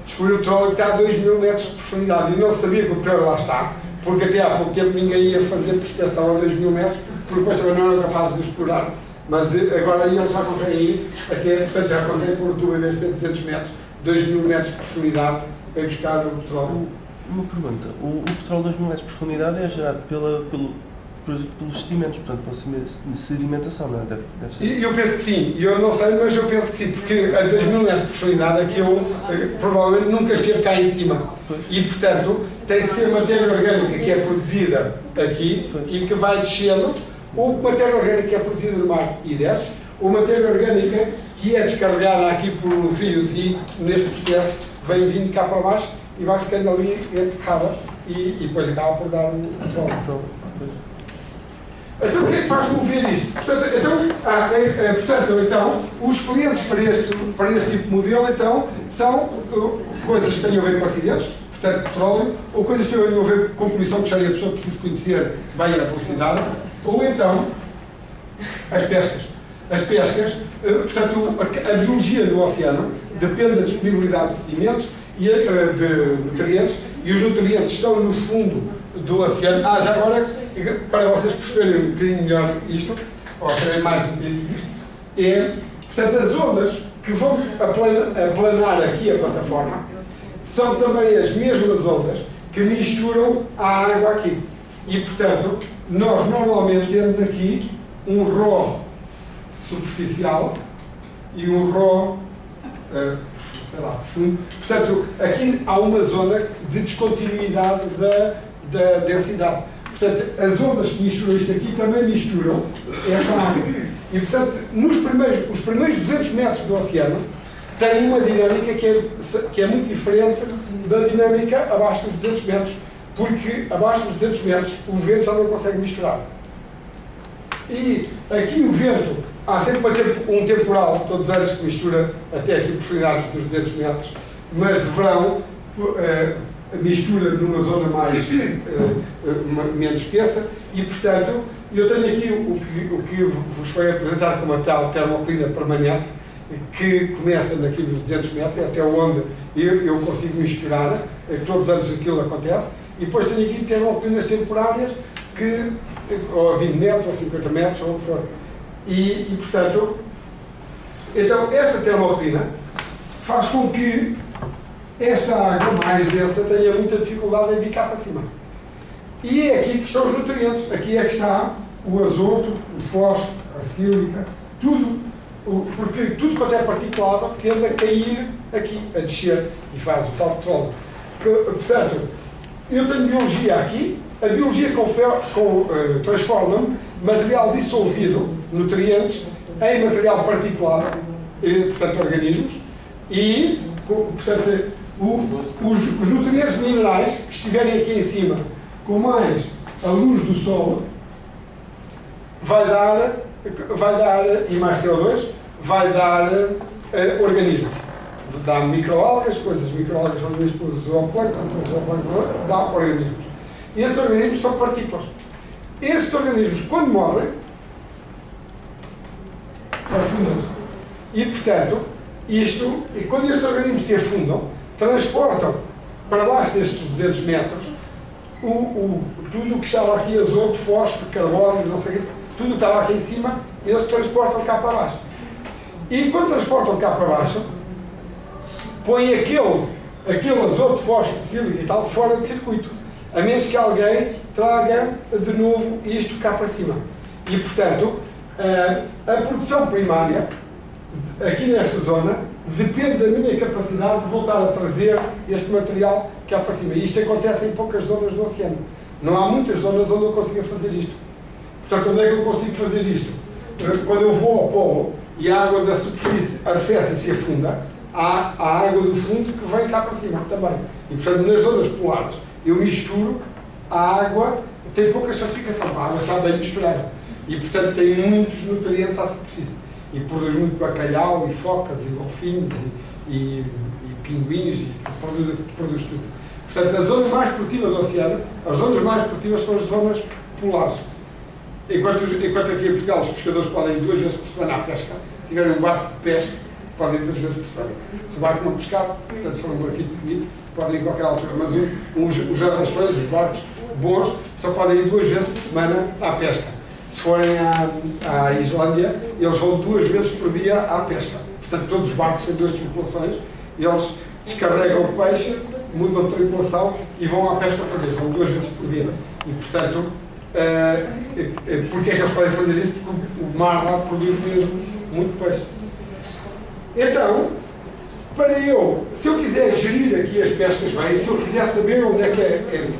Descobriram o petróleo que está a 2000 metros de profundidade e não se sabia que o petróleo lá está, porque até há pouco tempo ninguém ia fazer prospeção a 2.000 metros, porque depois também não eram capazes de explorar. Mas agora eles já conseguem ir até, portanto já conseguem pôr duas vezes 200 metros, 2.000 metros de profundidade para buscar o petróleo. Uma pergunta, o petróleo de 2.000 metros de profundidade é gerado pelos sedimentos, portanto pela sedimentação, não é? Deve ser. Eu penso que sim, eu não sei, mas eu penso que sim, porque a 2.000 metros de profundidade aquilo provavelmente nunca esteve cá em cima. Pois. E portanto tem que ser matéria orgânica que é produzida aqui e que vai descendo, ou matéria orgânica que é produzida no mar e desce, ou matéria orgânica que é descarregada aqui por rios e neste processo vem vindo cá para baixo e vai ficando ali enterrada e depois acaba por dar o petróleo. Então o que é que faz mover isto? Portanto, então, os clientes para este tipo de modelo então, são coisas que têm a ver com acidentes, portanto petróleo, ou coisas que têm a ver com poluição que já a pessoa precisa conhecer bem a velocidade, ou então as pescas. As pescas, portanto, a biologia do oceano depende da disponibilidade de sedimentos e de nutrientes, e os nutrientes estão no fundo do oceano. Já agora, para vocês perceberem um bocadinho melhor isto, ou saberem mais um bocadinho disto, portanto, as ondas que vão aplanar aqui a plataforma são também as mesmas ondas que misturam a água aqui. E, portanto, nós normalmente temos aqui um ró superficial e um ró, sei lá, profundo. Portanto, aqui há uma zona de descontinuidade da densidade. Portanto, as ondas que misturam isto aqui também misturam esta água. E, portanto, os primeiros 200 metros do oceano têm uma dinâmica que é muito diferente da dinâmica abaixo dos 200 metros, porque abaixo dos 200 metros o vento já não consegue misturar. E aqui o vento, há sempre um temporal, todos os anos, que mistura até aqui profundidades dos 200 metros, mas de verão mistura numa zona menos espessa e, portanto, eu tenho aqui o que vos foi apresentado como a tal termoclina permanente, que começa naquilo dos 200 metros, até onde eu consigo misturar, todos os anos aquilo acontece, e depois tenho aqui termoclinas temporárias, que, ou a 20 metros, ou 50 metros, ou o que for. E portanto, então, esta termoclina faz com que esta água mais densa tenha muita dificuldade em vir cá para cima. E é aqui que estão os nutrientes. Aqui é que está o azoto, o fósforo, a sílica, tudo. Porque tudo quanto é particulado tende a cair aqui, a descer, e faz o tal petróleo. Portanto, eu tenho biologia aqui. A biologia transforma material dissolvido, nutrientes, em material particulado, portanto, organismos, e, portanto, os nutrientes minerais que estiverem aqui em cima, com mais a luz do sol, vai dar, e mais CO2, vai dar organismos. Dá microalgas, microalgas são mesmo para o zooplâncton, dá organismos. E esses organismos são partículas. Esses organismos, quando morrem, afundam-se. E, portanto, quando estes organismos se afundam, transportam para baixo destes 200 metros tudo o que estava aqui, azoto, fósforo, carbono, não sei o quê, tudo estava aqui em cima, eles transportam cá para baixo. E quando transportam cá para baixo, põem aquele azoto, fósforo, sílica e tal, fora de circuito. A menos que alguém traga de novo isto cá para cima. E, portanto, a produção primária, aqui nesta zona, depende da minha capacidade de voltar a trazer este material cá para cima. E isto acontece em poucas zonas do oceano. Não há muitas zonas onde eu consiga fazer isto. Portanto, onde é que eu consigo fazer isto? Quando eu vou ao polo e a água da superfície arrefece e se afunda, há a água do fundo que vem cá para cima também. E, portanto, nas zonas polares, eu misturo a água, tem pouca estratificação, a água está bem misturada. E, portanto, tem muitos nutrientes à superfície. E produz muito bacalhau, e focas, e golfinhos, e pinguins, e produz tudo. Portanto, a zona mais produtiva do oceano, as zonas mais produtivas são as zonas polares. Enquanto aqui em Portugal os pescadores podem ir 2 vezes por semana à pesca, se tiverem um barco de pesca, podem ir 2 vezes por semana. Se o barco não pescar, portanto, se for um barquinho pequenino, podem ir a qualquer altura, mas os arrastões, os barcos bons, só podem ir 2 vezes por semana à pesca. Se forem à Islândia, eles vão 2 vezes por dia à pesca. Portanto, todos os barcos têm 2 tripulações, eles descarregam o peixe, mudam de tripulação e vão à pesca outra vez, vão 2 vezes por dia. E, portanto, porque é que eles podem fazer isso? Porque o mar lá produz mesmo muito peixe. Então, se eu quiser gerir aqui as pescas bem, se eu quiser saber onde é que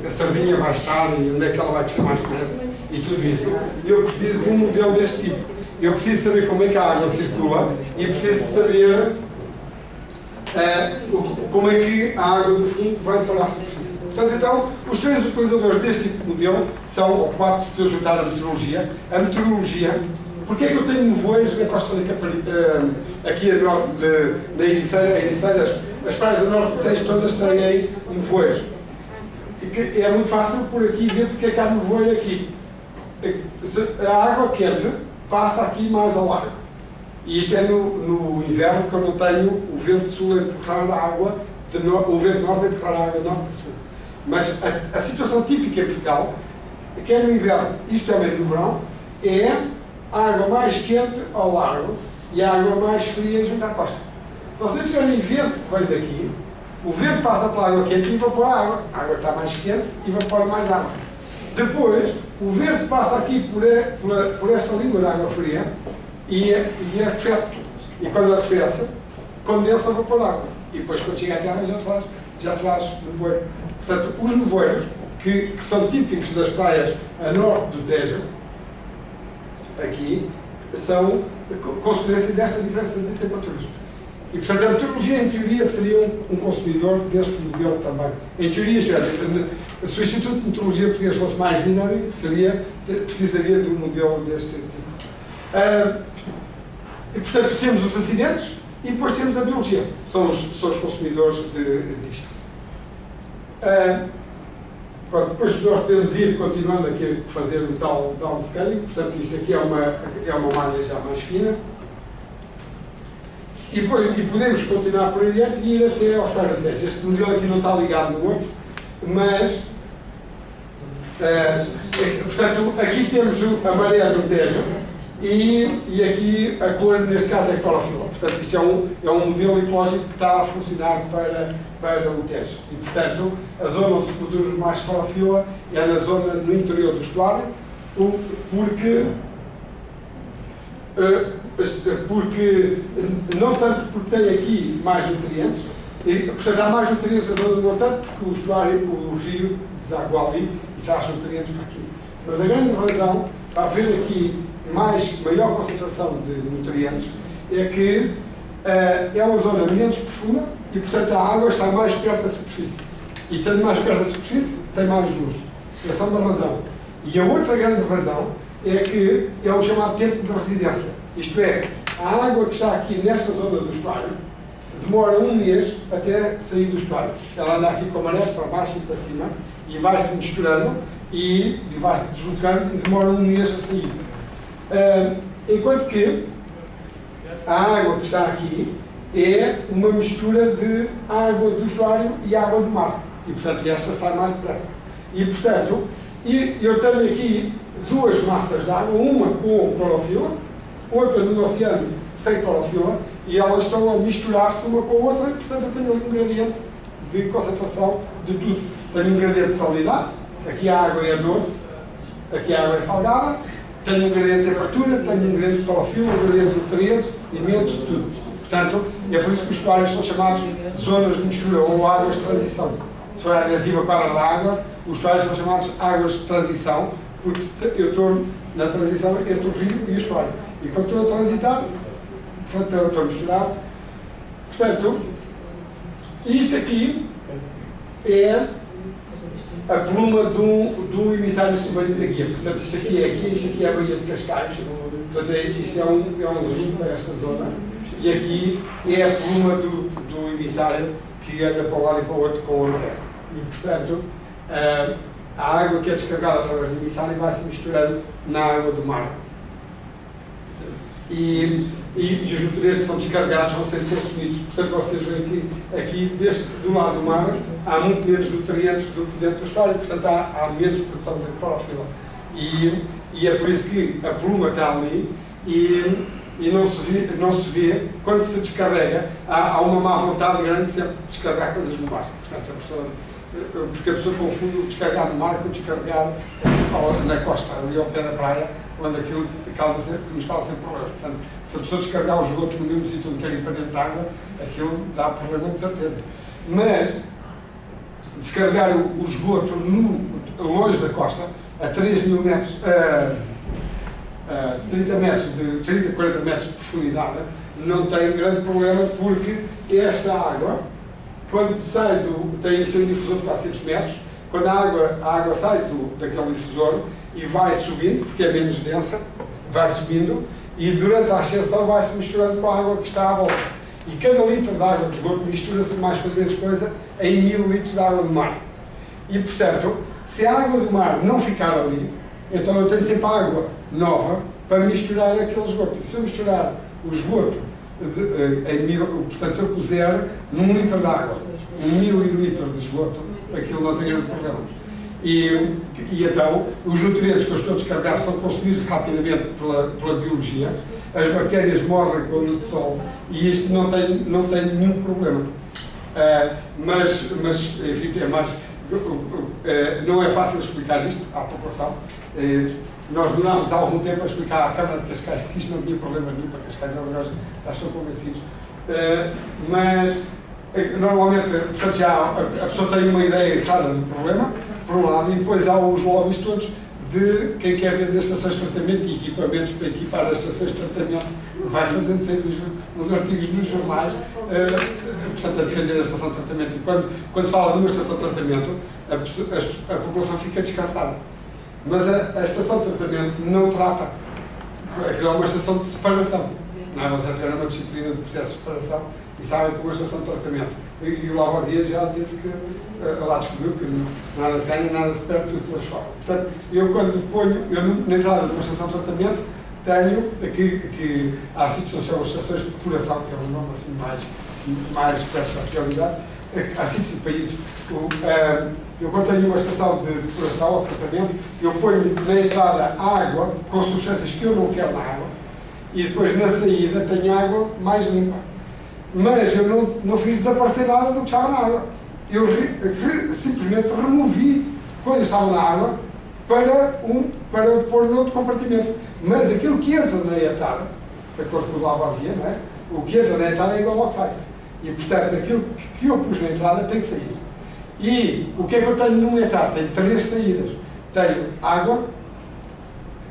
a sardinha vai estar e onde é que ela vai crescer mais depressa e tudo isso, eu preciso de um modelo deste tipo. Eu preciso saber como é que a água circula e preciso saber como é que a água do fundo vai para a superfície. Portanto, então, os 3 utilizadores deste tipo de modelo são, ou 4 se eu juntar a meteorologia. A meteorologia, porque é que eu tenho nevoeiros na costa da Caparica, aqui a norte da Ericeira, as praias a norte do Tejo todas têm nevoeiros. É muito fácil por aqui ver porque é que há nevoeiro aqui. A água quente passa aqui mais ao largo. E isto é no inverno, que eu não tenho o vento sul a empurrar a água, o vento norte a empurrar a água norte para sul. Mas a situação típica em Portugal, que é no inverno, isto é mesmo no verão, é a água mais quente ao largo e a água mais fria junto à costa. Se vocês tiverem vento que vem daqui, o vento passa pela água quente e evapora a água. A água está mais quente e evapora mais água. Depois, o vento passa aqui por esta língua da água fria e arrefece. E quando arrefece, condensa vapor de água. E depois, quando chega à terra, já traz nevoeiro. Portanto, os nevoeiros, que são típicos das praias a norte do Tejo, aqui, são consequência desta diferença de temperaturas. E, portanto, a meteorologia, em teoria, seria um consumidor deste modelo também. Em teoria, se o Instituto de Meteorologia Português fosse mais dinâmico, precisaria de um modelo deste tipo. E, portanto, temos os acidentes e depois temos a biologia. São os consumidores disto. Pronto, depois nós podemos ir continuando aqui a fazer o tal downscaling. Portanto, isto aqui é uma malha já mais fina. E podemos continuar por aí adiante e ir até aos Tejo. Este modelo aqui não está ligado no outro, mas, portanto, aqui temos a maré do Tejo e aqui a cor, neste caso, é clorofila. Portanto, isto é um modelo ecológico que está a funcionar para o Tejo. E, portanto, a zona onde se produz mais clorofila é na zona no interior do estuário, porque não tanto porque tem aqui mais nutrientes, portanto há mais nutrientes na zona do tanto porque o estuário, o rio deságua ali e traz nutrientes para aqui. Mas a grande razão para haver aqui maior concentração de nutrientes é que é uma zona menos profunda e, portanto, a água está mais perto da superfície. E estando mais perto da superfície, tem mais luz. Essa é uma razão. E a outra grande razão é que é o chamado tempo de residência. Isto é, a água que está aqui nesta zona do estuário demora 1 mês até sair do estuário. Ela anda aqui com a maré para baixo e para cima e vai-se misturando e vai-se deslocando e demora 1 mês a sair. Enquanto que a água que está aqui é uma mistura de água do estuário e água do mar. E, portanto, esta sai mais depressa. E, portanto, eu tenho aqui 2 massas de água, uma com clorofila, outra no oceano sem clorofila, e elas estão a misturar-se uma com a outra, e, portanto, eu tenho um gradiente de concentração de tudo. Tenho um gradiente de salinidade, aqui a água é doce, aqui a água é salgada, tenho um gradiente de temperatura, tenho um gradiente de clorofila, um gradiente de nutrientes, sedimentos, tudo. Portanto, é por isso que os estuários são chamados zonas de mistura ou águas de transição. Se for a diretiva clara da água, os estuários são chamados águas de transição, porque eu estou na transição entre o rio e o estuário. E quando estou a transitar, portanto, eu estou a misturar. Portanto, isto aqui é a coluna do emissário submarino da guia. Portanto, isto aqui é a Baía de Cascais. Portanto, isto é um zoom para esta zona. E aqui é a coluna do emissário que anda para um lado e para o outro com a maré. E, portanto, a água que é descarregada através do emissário vai se misturando na água do mar. e os nutrientes são descarregados, vão ser consumidos. Portanto, vocês veem aqui do lado do mar, há muito menos nutrientes do que dentro do estuário, portanto há menos produção de clorofila. E é por isso que a pluma está ali e não se vê, quando se descarrega, há uma má vontade grande sempre de descarregar coisas no mar. Portanto, porque a pessoa confunde o descarregar no mar com o descarregar na costa, ali ao pé da praia, onde aquilo nos causa sempre problemas. Portanto, se a pessoa descarregar os esgotos no mesmo sítio onde quer ir para dentro de água, aquilo dá problema de certeza. Mas descarregar o esgoto longe da costa, a 3.000 metros, 30, 40 metros de profundidade, não tem grande problema, porque esta água, quando sai tem um difusor de 400 metros, quando a água sai daquele difusor e vai subindo, porque é menos densa, vai subindo, e durante a ascensão vai-se misturando com a água que está à volta. E cada litro de água de esgoto mistura-se mais coisa menos coisa em 1000 litros de água do mar. E, portanto, se a água do mar não ficar ali, então eu tenho sempre água nova para misturar aquele esgoto. E se eu misturar o esgoto, portanto, se eu puser num litro de água 1000 litros de esgoto, aquilo não tem grande problema. E então, os nutrientes que eu estou a descarregar são consumidos rapidamente pela biologia, as bactérias morrem com a luz do sol e isto não tem nenhum problema. Mas enfim, não é fácil explicar isto à população. Nós demorámos há algum tempo a explicar à Câmara de Cascais que isto não tinha problema nenhum para Cascais, eles já estão convencidos. Mas, normalmente, portanto, a pessoa tem uma ideia errada do problema, por um lado, e depois há os lobbies todos de quem quer vender estações de tratamento e equipamentos para equipar as estações de tratamento, vai fazendo sempre nos artigos nos jornais, portanto, a defender a estação de tratamento. E quando se fala numa estação de tratamento, a população fica descansada. Mas a estação de tratamento não trata. Aquilo é uma estação de separação. Vocês tiveram uma disciplina de processo de separação e sabem que uma estação de tratamento. E o Lavoisier já disse que, lá descobriu que nada se ganha, nada se perde, tudo se transforma. Portanto, eu quando ponho, na entrada de uma estação de tratamento, tenho que há sítios que são as estações de depuração, que é um nome assim mais perto da realidade, há sítios de países. Eu quando tenho uma estação de depuração ou tratamento, eu ponho na entrada água com substâncias que eu não quero na água e depois na saída tenho água mais limpa. Mas eu não fiz desaparecer nada do que estava na água. Eu simplesmente removi coisas que estavam na água para pôr noutro compartimento. Mas aquilo que entra na etar, de acordo com o Lavoisier, não é? O que entra na etar é igual ao que sai. E, portanto, aquilo que eu pus na entrada tem que sair. E o que é que eu tenho num etar? Tenho 3 saídas. Tenho água,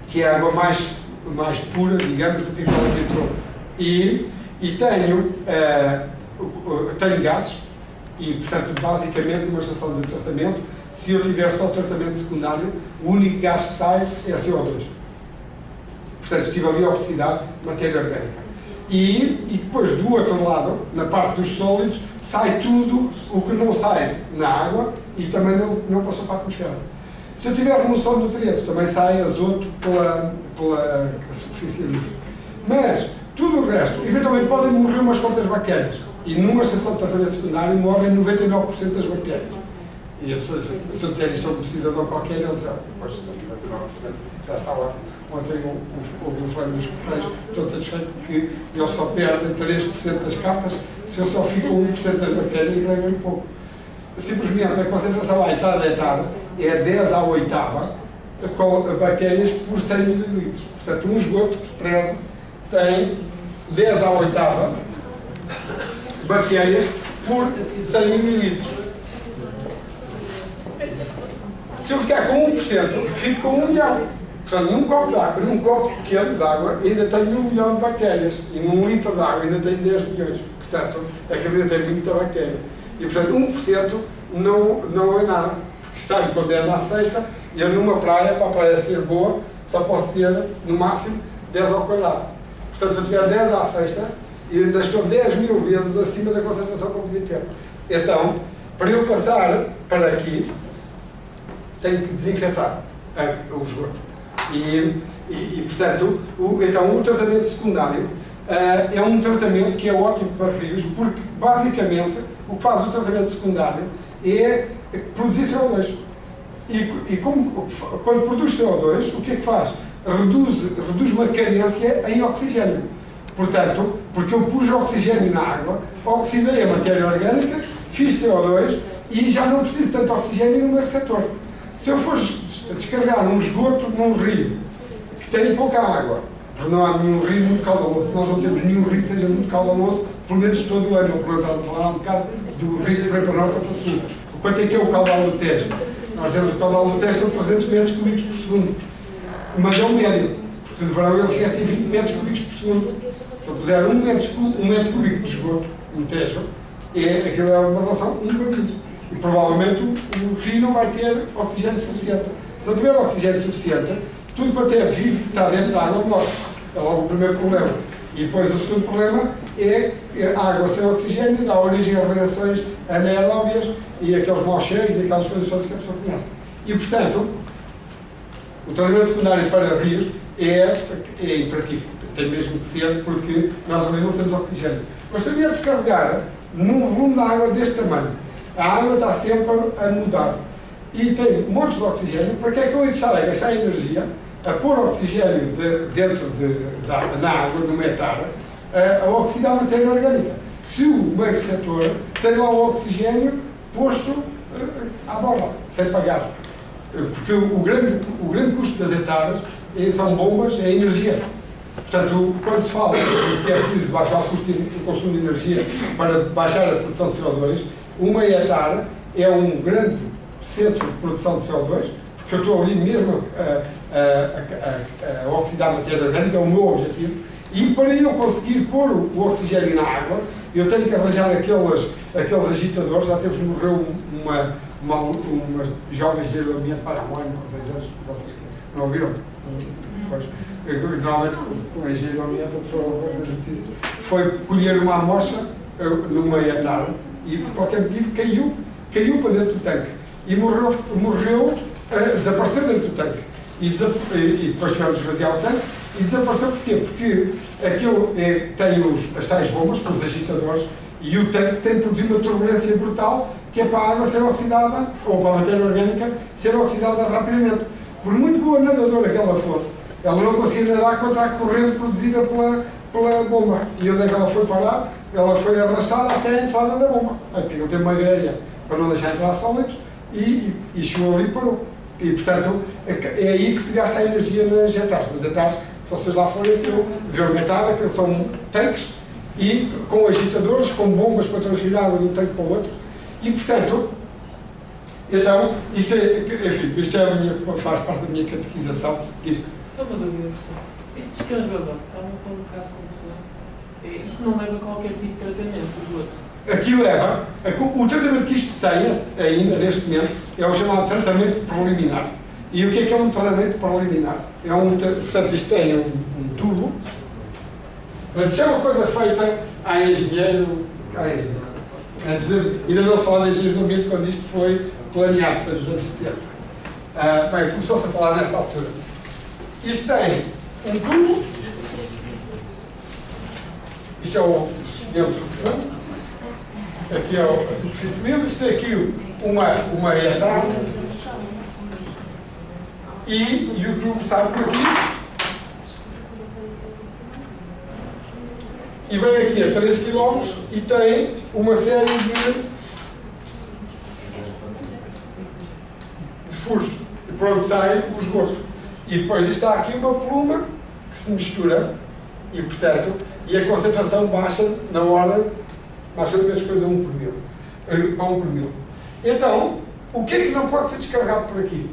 que é a água mais pura, digamos, do que aquela que entrou. E tenho gases, e, portanto, basicamente, numa estação de tratamento, se eu tiver só tratamento secundário, o único gás que sai é CO2. Portanto, se tiver ali a oxidação, matéria orgânica. E depois, do outro lado, na parte dos sólidos, sai tudo o que não sai na água e também não passou para a atmosfera. Se eu tiver remoção de nutrientes, também sai azoto pela superfície livre. Mas, tudo o resto, eventualmente podem morrer umas quantas bactérias. E numa estação de tratamento secundário morrem 99% das bactérias. E as pessoas, se eu disser isto a um cidadão qualquer, ele diz, pois, 99% já está lá. Ontem houve um flame dos Correios, estou satisfeito porque eles só perdem 3% das cartas, se eu só fico com 1% das bactérias e ganho um pouco. Simplesmente a concentração à entrada da etar é 10 à oitava com bactérias por 100 ml. Portanto, um esgoto que se preze tem 10 à oitava bactérias por 100 ml. Se eu ficar com 1%, fico com 1 milhão. Portanto, num copo pequeno de água ainda tenho 1 milhão de bactérias. E num litro de água ainda tenho 10 milhões. Portanto, aquilo ainda tem muita bactéria. E, portanto, 1% não é nada. Porque sabe, com 10 à sexta, eu numa praia, para a praia ser boa, só posso ter, no máximo, 10 ao quadrado. Portanto, se eu tiver 10 à sexta, eu ainda estou 10.000 vezes acima da concentração que eu podia ter. Então, para eu passar para aqui, tenho que desinfetar o esgoto. Portanto, então o tratamento secundário é um tratamento que é ótimo para rios, porque basicamente o que faz o tratamento secundário é produzir CO2. Quando produz CO2, o que é que faz? Reduz uma carência em oxigênio. Portanto, porque eu pus oxigênio na água, oxidei a matéria orgânica, fiz CO2 e já não preciso tanto oxigênio no meu receptor. Se eu for descarregar num esgoto, num rio, que tem pouca água, porque não há nenhum rio muito caudaloso, nós não temos nenhum rio que seja muito caudaloso, pelo menos todo o ano. Eu estava a falar um bocado do rio que vem para norte ou para sul. Quanto é que é o caudal do Tejo? Nós temos o caudal do Tejo, são 300 metros cúbicos por segundo. Mas é um médio, porque de verão ele chega a ter 20 metros cúbicos por segundo. Se eu puser um metro cúbico de esgoto no Tejo, aquilo é uma relação 1 para 20. E provavelmente o rio não vai ter oxigênio suficiente. Se não tiver oxigênio suficiente, tudo quanto é vivo que está dentro da água morre. É logo o primeiro problema. E depois o segundo problema é a água sem oxigênio dá origem a reações anaeróbias e aqueles maus cheiros e aquelas coisas todas que a pessoa conhece. E portanto, o tratamento secundário para rios é imperativo. Tem mesmo que ser, porque nós ali não temos oxigênio. Mas se eu descarregar num volume de água deste tamanho, a água está sempre a mudar e tem montes de oxigênio. Para que é que eu ia deixar a gastar energia a pôr oxigênio na água, no metar, a oxidar a matéria orgânica? Se o meio receptor tem lá o oxigênio posto à borda, sem pagar. Porque o grande custo das hectares são bombas, é energia. Portanto, quando se fala que é preciso baixar o custo de consumo de energia para baixar a produção de CO2, uma hectare é um grande centro de produção de CO2, porque eu estou ali mesmo a oxidar a matéria orgânica, é o meu objetivo, e para eu conseguir pôr o oxigênio na água, eu tenho que arranjar aqueles agitadores. Já temos, morreu uma jovem engenheira do ambiente para um ano ou 2 anos, vocês não ouviram? Pois. Normalmente, com a engenharia do ambiente, a pessoa foi colher uma amostra numa hectare e, por qualquer motivo, caiu para dentro do tanque e morreu, desapareceu dentro do tanque. E depois tivemos de esvaziar o tanque e desapareceu. Porquê? Porque aquilo tem as tais bombas, com os agitadores, e o tanque tem de produzir uma turbulência brutal, que é para a água ser oxidada, ou para a matéria orgânica ser oxidada rapidamente. Por muito boa nadadora que ela fosse, ela não conseguia nadar contra a corrente produzida pela bomba. E onde é que ela foi parar? Ela foi arrastada até a entrada da bomba. Aqui tem uma grelha para não deixar entrar sólidos e chegou ali e parou. E, portanto, é aí que se gasta a energia nas hectares. Nas hectares, se vocês lá forem, aquilo metal, aquilo são tanques e com agitadores, com bombas para transferir água de um tanque para o outro. E, portanto, então, isto faz parte da minha catequização. Só uma dúvida, professor. Esse descarregador está-me a colocar confusão. Isto não leva a qualquer tipo de tratamento, o esgoto? Aqui leva, o tratamento que isto tem, ainda neste momento, é o chamado tratamento preliminar. E o que é um tratamento preliminar? Portanto, isto tem um tubo. Portanto, isto é uma coisa feita a engenheiro. Ainda não se fala de engenheiros do ambiente quando isto foi planeado, foi nos anos 70. Bem, começou-se a falar nessa altura. Isto tem um tubo. Isto é o fundo. Aqui é a superfície livre. Isto tem aqui uma hectare. E o tubo sai por aqui. E vem aqui a 3 km e tem uma série de furos. E por onde sai o esgoto. E depois está aqui uma pluma que se mistura e, portanto, a concentração baixa na ordem, mais ou menos coisa 1 por mil. Então, o que é que não pode ser descarregado por aqui?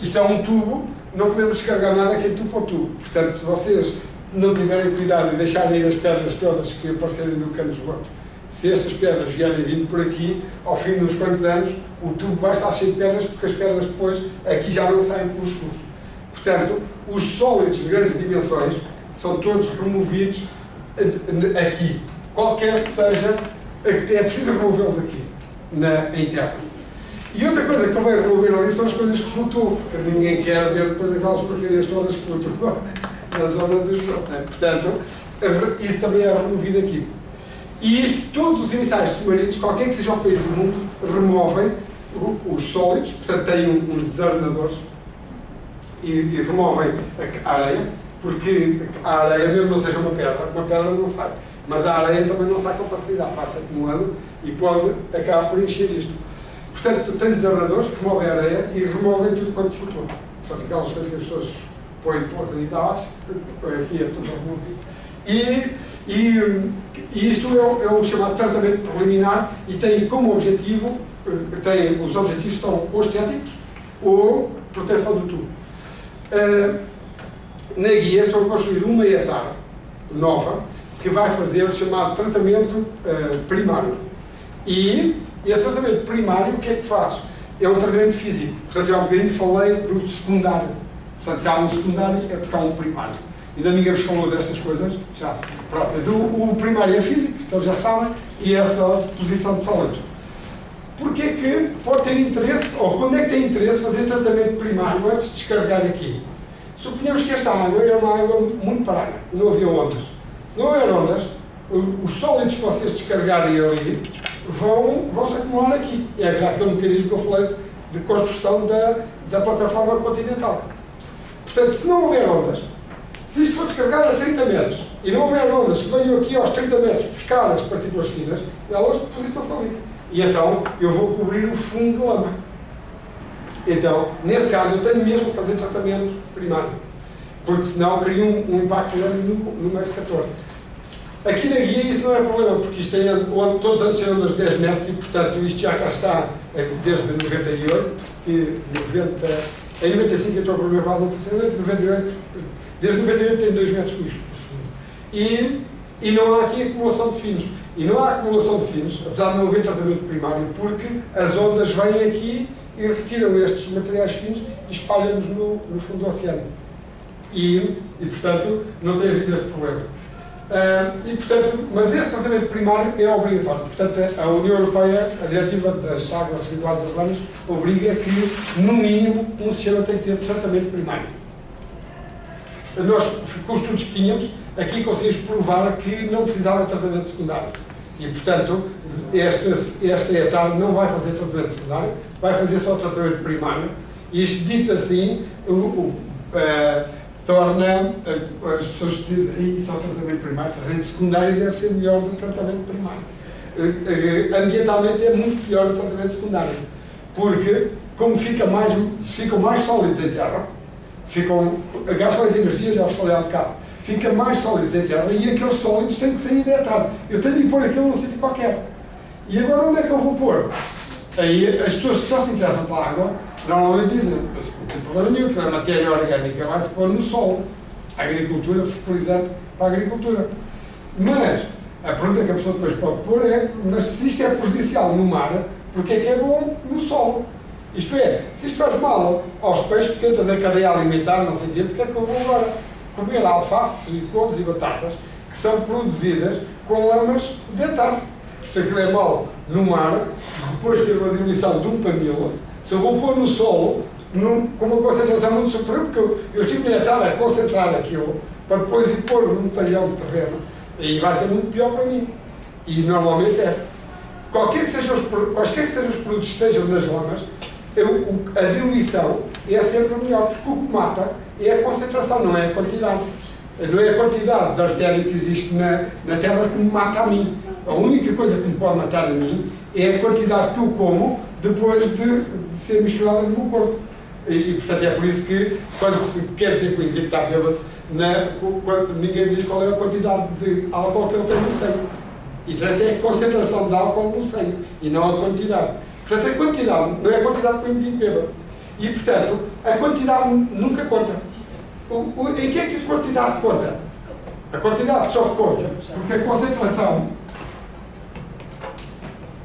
Isto é um tubo, não podemos descarregar nada que é tubo a tubo. Portanto, se vocês não tiverem cuidado e deixarem as pedras todas que aparecerem no cano de esgoto, se estas pedras vierem vindo por aqui, ao fim de uns quantos anos, o tubo vai estar cheio de pedras, porque as pedras depois aqui já não saem pelos furos. Portanto, os sólidos de grandes dimensões são todos removidos aqui. Qualquer que seja, é preciso removê-los aqui, em terra. E outra coisa que convém remover ali são as coisas que flutuam, porque ninguém quer ver depois aquelas porcarias todas que flutuam na zona dos esgoto. Portanto, isso também é removido aqui. E isto, todos os emissários submarinos, qualquer que seja o país do mundo, removem os sólidos, portanto têm uns desardenadores e removem a areia, porque a areia, mesmo não seja uma pedra não sai, mas a areia também não sai com facilidade, vai-se acumulando e pode acabar por encher isto. Portanto, tem desardenadores que removem a areia e removem tudo quanto flutua. Portanto, aquelas coisas que as pessoas põem por sanitárias, aqui é tudo removido. E isto é o chamado tratamento preliminar e tem como objetivo, os objetivos são ou estéticos ou proteção do tubo. Na guia estão a construir uma ETAR nova que vai fazer o chamado tratamento primário. E esse tratamento primário, o que é que faz? É um tratamento físico. Portanto, eu há bocadinho falei do secundário. Portanto, se há um secundário, é porque há um primário. Ainda ninguém vos falou destas coisas, já. Pronto, o primário é físico, então já sabem, e essa posição de sólidos. Porquê que pode ter interesse, ou quando é que tem interesse fazer tratamento primário antes de descarregar aqui? Suponhamos que esta água era uma água muito parada, não havia ondas. Se não houver ondas, os sólidos que vocês descarregarem ali vão se acumular aqui. É aquele mecanismo que eu falei de construção da plataforma continental. Portanto, se não houver ondas, se isto for descarregado a 30 metros e não houver ondas que venham aqui aos 30 metros buscar as partículas finas, elas depositam-se ali. E então eu vou cobrir o fundo de lama. Então, nesse caso, eu tenho mesmo que fazer tratamento primário, porque senão cria um impacto grande no meio setor. Aqui na guia isso não é problema, porque isto tem todos os anos chegam aos 10 metros e, portanto, isto já cá está desde 98, que em 95 entrou a primeira fase em funcionamento, 98, desde 98 tem 2 metros cúbicos por segundo. E não há aqui acumulação de finos. E não há acumulação de finos, apesar de não haver tratamento primário, porque as ondas vêm aqui e retiram estes materiais finos e espalham-nos no fundo do oceano. E, portanto, não tem havido esse problema. Mas esse tratamento primário é obrigatório. Portanto, a União Europeia, a Diretiva das Águas Residuais Urbanas, obriga que, no mínimo, um sistema tem que ter tratamento primário. Nós, com os estudos que tínhamos, aqui conseguimos provar que não precisava de tratamento secundário. E, portanto, esta ETAR não vai fazer tratamento secundário, vai fazer só tratamento primário. E isto, dito assim, torna as pessoas que dizem só tratamento primário, tratamento secundário deve ser melhor do que tratamento primário. Ambientalmente é muito pior o tratamento secundário, porque, como ficam mais sólidos em terra, gastam mais energia, já os falei há bocado, fica mais sólidos em terra e aqueles sólidos têm que sair da ETAR. Eu tenho de pôr aquilo num sítio qualquer. E agora onde é que eu vou pôr? Aí as pessoas que só se interessam pela água normalmente dizem, não tem problema nenhum, que a matéria orgânica vai se pôr no solo. A agricultura, fertilizante para a agricultura. Mas a pergunta que a pessoa depois pode pôr é, mas se isto é prejudicial no mar, porque é que é bom no solo? Isto é, se isto faz mal aos peixes, porque entra na cadeia alimentar, não sei o quê, porque é que eu vou agora comer alfaces e couves e batatas que são produzidas com lamas de ETAR? Se aquilo é mau no mar, depois de ter uma diluição de 1 para 1000, se eu vou pôr no solo, com uma concentração muito superior, porque eu estive na ETAR a concentrar aquilo, para depois ir pôr num talhão de terreno, aí vai ser muito pior para mim. E normalmente é. Quaisquer que sejam os produtos que estejam nas lamas, a diluição é sempre melhor, porque o que mata é a concentração, não é a quantidade. Não é a quantidade de arsénio que existe na terra que me mata a mim. A única coisa que me pode matar a mim é a quantidade que eu como depois de ser misturada no meu corpo. E portanto, é por isso que, quando se quer dizer que o indivíduo está bêbado, quando ninguém diz qual é a quantidade de álcool que ele tem no sangue. Interessa é a concentração de álcool no sangue e não a quantidade. Portanto, a quantidade não é a quantidade que o indivíduo beba. E, portanto, a quantidade nunca conta. Em que é que a quantidade conta? A quantidade só conta porque a concentração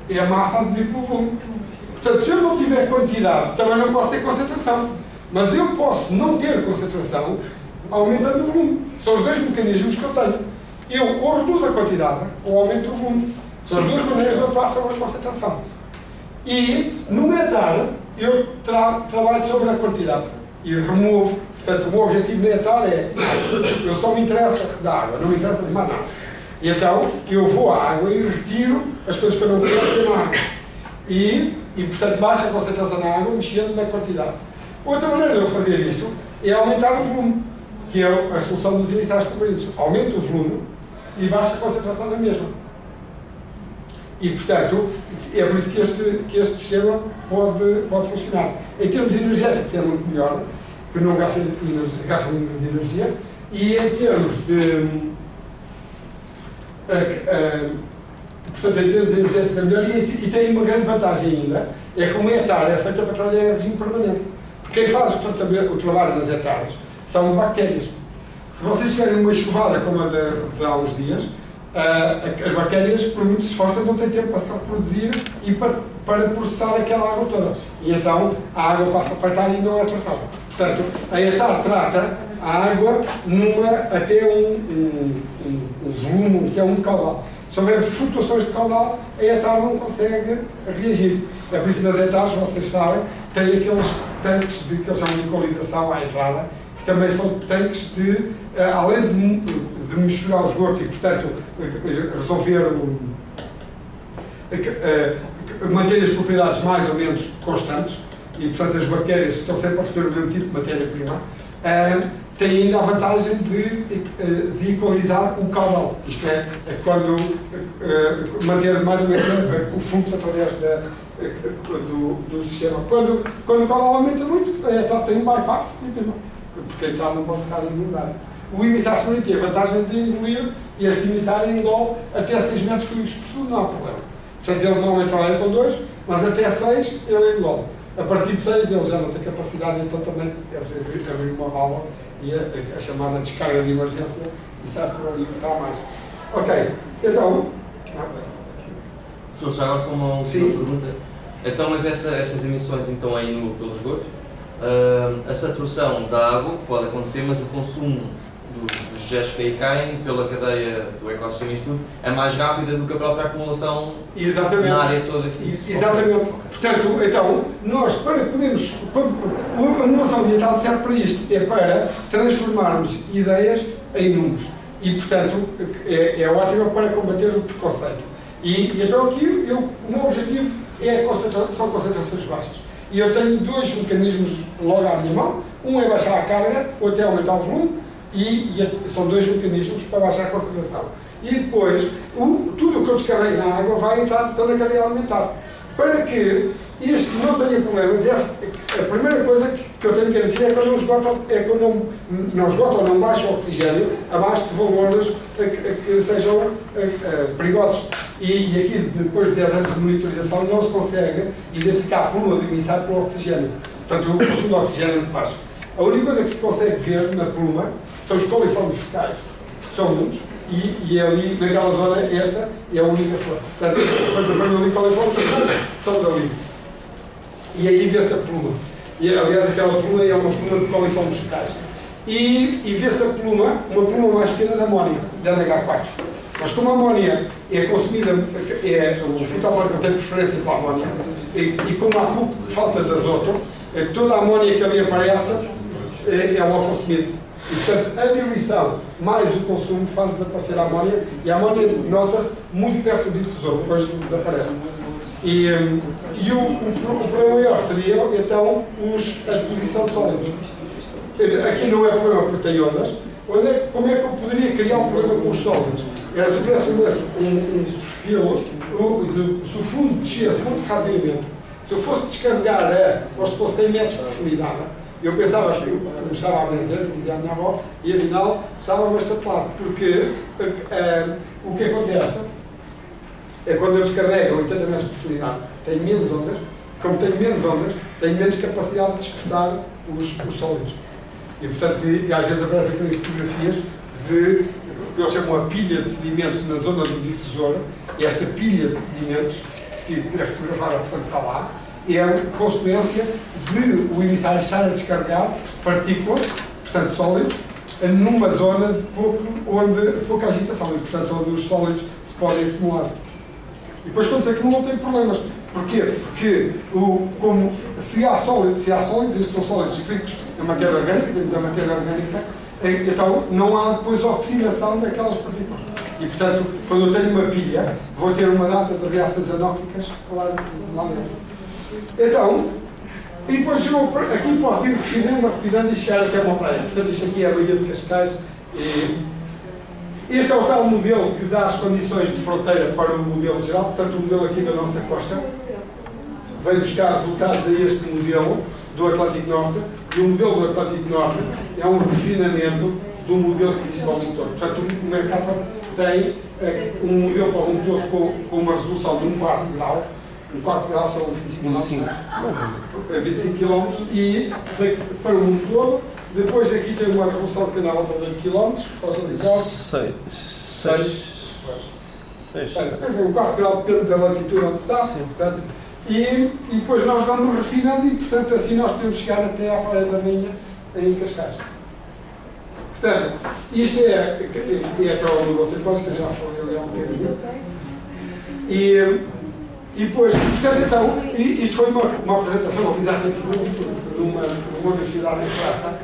é a massa dividida pelo volume. Portanto, se eu não tiver quantidade, também não posso ter concentração. Mas eu posso não ter concentração aumentando o volume. São os dois mecanismos que eu tenho. Eu ou reduzo a quantidade ou aumento o volume. São as duas maneiras de eu atuar sobre a concentração. E no metar eu trabalho sobre a quantidade e removo. Portanto, o meu objetivo netar é eu só me interessa da água, não me interessa de mais nada. E então eu vou à água e retiro as coisas que eu não quero ter na água. E portanto, baixa a concentração na água, mexendo na quantidade. Outra maneira de eu fazer isto é aumentar o volume, que é a solução dos iniciais submarinos. Aumento o volume e baixa a concentração na mesma. E, portanto, é por isso que este sistema pode funcionar. Em termos energéticos é muito melhor, que não gasta menos energia, e em termos de... portanto, em termos energéticos é melhor, e tem uma grande vantagem ainda, é que uma hectare é feita para trabalhar em regime permanente. Porque quem faz o trabalho nas hectares são bactérias. Se vocês tiverem uma chuvada como a de há uns dias, as bactérias, por muito se esforçam, não têm tempo para se reproduzir e para processar aquela água toda. E então a água passa para a hectare e não é tratada. Portanto, a hectare trata a água até um volume, que é um caudal. Se houver flutuações de caudal, a hectare não consegue reagir. É por isso que nas hectares, vocês sabem, tem aqueles tanques que eles chamam de equalização à entrada, que também são tanques de, além de misturar o esgoto e, portanto, resolver manter as propriedades mais ou menos constantes, e, portanto, as bactérias estão sempre a receber o mesmo tipo de matéria-prima, tem ainda a vantagem de equalizar o caudal. Isto é quando manter mais ou menos o fluxo através do sistema. Quando o caudal aumenta muito, a hectare tem um bypass, porque a hectare não pode ficar inundada. O emissário submarino tem a vantagem de engolir, e este emissário engole até 6 metros cúbicos por segundo, não há problema. Portanto, ele normalmente trabalha com 2, mas até 6 ele engole. A partir de 6 ele já não tem capacidade, então também deve abrir uma válvula e a chamada descarga de emergência e sai por ali está mais. Ok, então... Professor, já agora só uma última pergunta. Então, mas estas emissões então aí pelo esgoto, a saturação da água pode acontecer, mas o consumo dos gestos que aí caem pela cadeia do ecossistema e isto tudo é mais rápida do que a própria acumulação na área toda aqui. Exatamente. Portanto, então, nós para podermos... A modulação ambiental serve para isto, é para transformarmos ideias em números. E, portanto, é ótima para combater o preconceito. E então aqui, o meu objetivo são concentrações baixas. E eu tenho 2 mecanismos logo à minha mão. Um é baixar a carga, outro é aumentar o volume. E são 2 mecanismos para baixar a concentração. E depois, tudo o que eu descarrego na água vai entrar na cadeia alimentar. Para que este não tenha problemas, a primeira coisa que eu tenho que garantir é que eu não esgoto ou não baixo o oxigênio abaixo de valores que sejam perigosos. E aqui, depois de 10 anos de monitorização, não se consegue identificar a pluma de emissário pelo oxigênio. Portanto, o consumo de oxigênio é muito baixo. A única coisa que se consegue ver na pluma são os coliformes fecais, que são muitos, e ali, naquela zona, esta é a única flor. Portanto, quando eu venho ali coliformes fecais, são dali. E aí vê-se a pluma. E, aliás, aquela pluma é uma pluma de coliformes fecais. E vê-se a pluma, uma pluma mais pequena da amónia, da NH4. Mas como a amónia é consumida, o fitoplâncton tem preferência pela amónia, e como há pouco falta de azoto, toda a amónia que ali aparece é logo consumido. E, portanto, a diluição mais o consumo faz desaparecer a amónia, e a amónia nota-se muito perto do difusor, depois desaparece. E o problema maior seria, então, a deposição de sólidos. Aqui não é problema porque tem ondas. Como é que eu poderia criar um problema com os sólidos? Era se eu tivesse um perfil, se o fundo descesse muito rapidamente, se eu fosse descarregar aos 100 metros de profundidade, eu pensava que me estava a benzer, como dizia a minha avó, e afinal estava bastante claro, porque o que acontece é quando eu descarrego a 80 metros de profundidade, tenho menos ondas, como tenho menos ondas, tenho menos capacidade de dispersar os sólidos. E, portanto, às vezes aparecem aqui fotografias de o que eles chamam a pilha de sedimentos na zona do difusor, e esta pilha de sedimentos, que é fotografada, portanto, está lá, é a consequência de o emissário estar a descarregar partículas, portanto, sólidos, numa zona de pouca agitação, e, portanto, onde os sólidos se podem acumular. E depois, quando se acumulam, tem problemas, Porquê? Porque como se há sólidos, estes são sólidos ricos em matéria orgânica, tem muita matéria orgânica, então não há depois oxidação daquelas partículas. E portanto, quando eu tenho uma pilha, vou ter uma data de reações anóxicas lá dentro. Então, e depois eu aqui posso ir refinando e chegar até uma praia. Portanto, isto aqui é a Baía de Cascais. Este é o tal modelo que dá as condições de fronteira para o modelo geral. Portanto, o modelo aqui da nossa costa vem buscar resultados a este modelo do Atlântico Norte. E o modelo do Atlântico Norte é um refinamento do modelo que existe para o motor. Portanto, o Mercator tem um modelo para o motor com uma resolução de 1/4 grau. 1/4 grau são 25 km. E para o mundo todo. Depois aqui tem uma resolução de canal de 8 km. O 4 grau depende da latitude onde está. Portanto, e depois nós vamos refinando e, portanto, assim nós podemos chegar até à Praia da Rainha em Cascais. Portanto, isto é a prova do Vocês, que eu já falei ali há um bocadinho. E depois, portanto, então, isto foi uma apresentação que eu fiz há tempos numa universidade em França.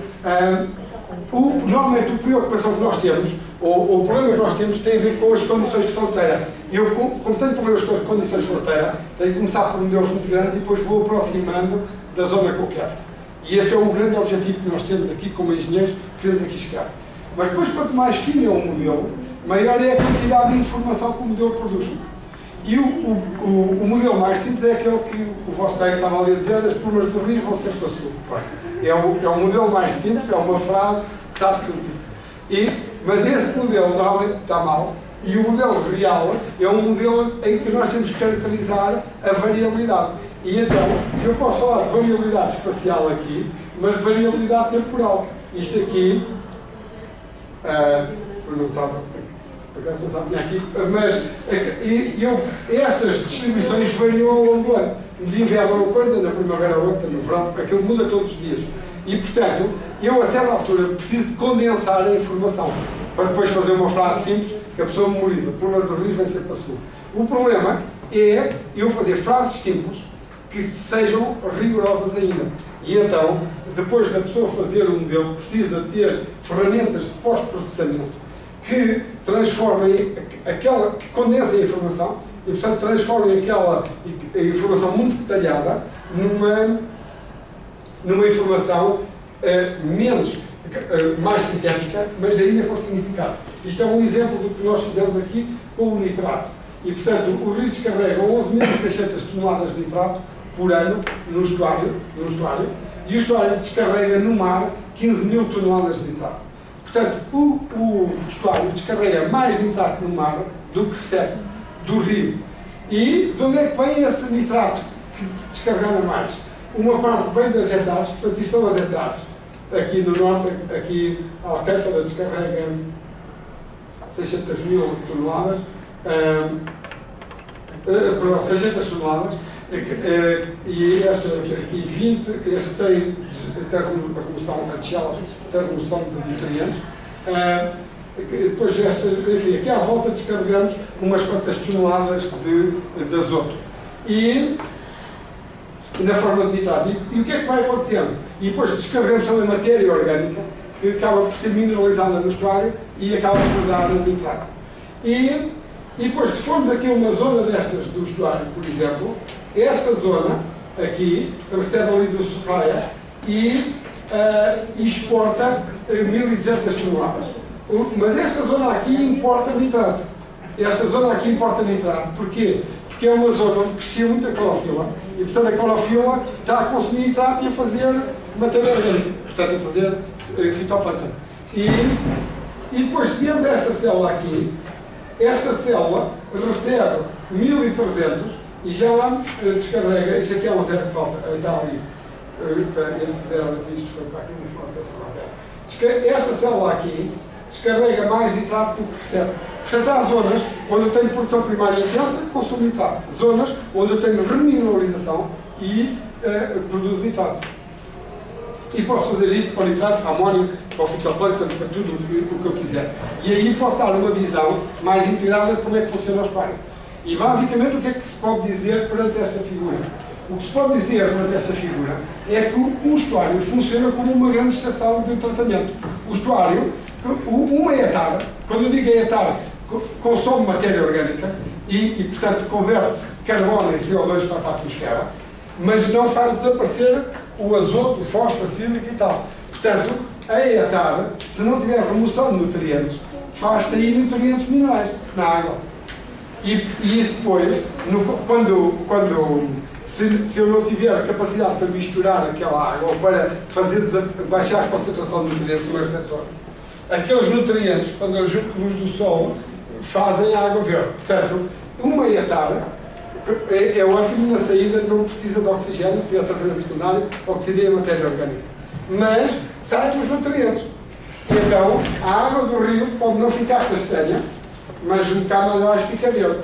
Normalmente, a preocupação que nós temos, ou o problema que nós temos, tem a ver com as condições de fronteira. Eu, como tenho problemas com as condições de fronteira, tenho que começar por modelos muito grandes e depois vou aproximando da zona que eu quero. E este é o grande objetivo que nós temos aqui, como engenheiros, queremos aqui chegar. Mas depois, quanto mais fino é o modelo, maior é a quantidade de informação que o modelo produz. E o modelo mais simples é aquele que o vosso colega estava ali a dizer: as plumas do Rio vão ser para sul. É o modelo mais simples, é uma frase, está tudo. Mas esse modelo normalmente está mal, e o modelo real é um modelo em que nós temos que caracterizar a variabilidade. E então, eu posso falar de variabilidade espacial aqui, mas de variabilidade temporal. Isto aqui, não estava aqui, mas estas distribuições variam ao longo do ano. De inverno uma coisa, na primavera outra, no verão, aquilo muda todos os dias. E, portanto, eu a certa altura preciso de condensar a informação, para depois fazer uma frase simples que a pessoa memoriza. Por norte do Rio vai ser para sul. O problema é eu fazer frases simples que sejam rigorosas ainda. E então, depois da pessoa fazer um modelo, precisa ter ferramentas de pós-processamento que transformem que condensem a informação e, portanto, transformem aquela informação muito detalhada numa informação mais sintética, mas ainda com significado. Isto é um exemplo do que nós fizemos aqui com o nitrato. E, portanto, o Rio descarrega 11.600 toneladas de nitrato por ano no estuário, e o estuário descarrega no mar 15.000 toneladas de nitrato. Portanto, o estuário descarrega mais nitrato no mar do que recebe do rio. E de onde é que vem esse nitrato que descarrega mais? Uma parte vem das hectares, portanto, isto são as hectares. Aqui no norte, aqui a Alcântara descarrega 600.000 toneladas, 600 toneladas, e esta aqui 20, esta tem remoção axial, tem remoção de nutrientes. Depois esta, enfim, aqui à volta descarregamos umas quantas toneladas de azoto. E na forma de nitrato. E o que é que vai acontecendo? E depois descarregamos também matéria orgânica, que acaba por ser mineralizada no estuário e acaba por dar nitrato. E depois, se formos aqui a uma zona destas do estuário, por exemplo, esta zona aqui recebe ali do Sorraia e exporta 1.200 toneladas. Mas esta zona aqui importa nitrato. Esta zona aqui importa nitrato. Porquê? Porque é uma zona onde crescia muita clorofila e, portanto, a clorofila está a consumir nitrato e a fazer matéria orgânica, portanto, a fazer fitoplâncton. E depois, se vemos esta célula aqui, esta célula recebe 1.300 e já descarrega. Isto aqui é uma zero que falta, está ali. Este zero aqui, isto foi para aqui, uma informação. Esta célula aqui descarrega mais nitrato do que recebe. Portanto, há zonas onde eu tenho produção primária intensa e consumo nitrato. Zonas onde eu tenho remineralização e produzo nitrato. E posso fazer isto para o nitrato, para amónio, para o fitoplâncton, para tudo o que eu quiser. E aí posso dar uma visão mais integrada de como é que funciona o estuário. E basicamente o que é que se pode dizer perante esta figura? O que se pode dizer perante esta figura é que um estuário funciona como uma grande estação de tratamento. O estuário, uma hectare, quando eu digo hectare, consome matéria orgânica e portanto, converte-se carbono em CO2 para a atmosfera, mas não faz desaparecer o azoto, o fósforo, a sílica e tal. Portanto, a hectare, se não tiver remoção de nutrientes, faz sair nutrientes minerais na água. E isso depois, se eu não tiver capacidade para misturar aquela água ou para fazer baixar a concentração de nutrientes no receptor, aqueles nutrientes, quando eu junto com a luz do sol, fazem a água verde. Portanto, uma hectare é ótimo na saída, não precisa de oxigênio, se é tratamento secundário, oxideia a matéria orgânica. Mas saem os nutrientes. Então, a água do rio pode não ficar castanha, mas um bocado mais abaixo fica verde.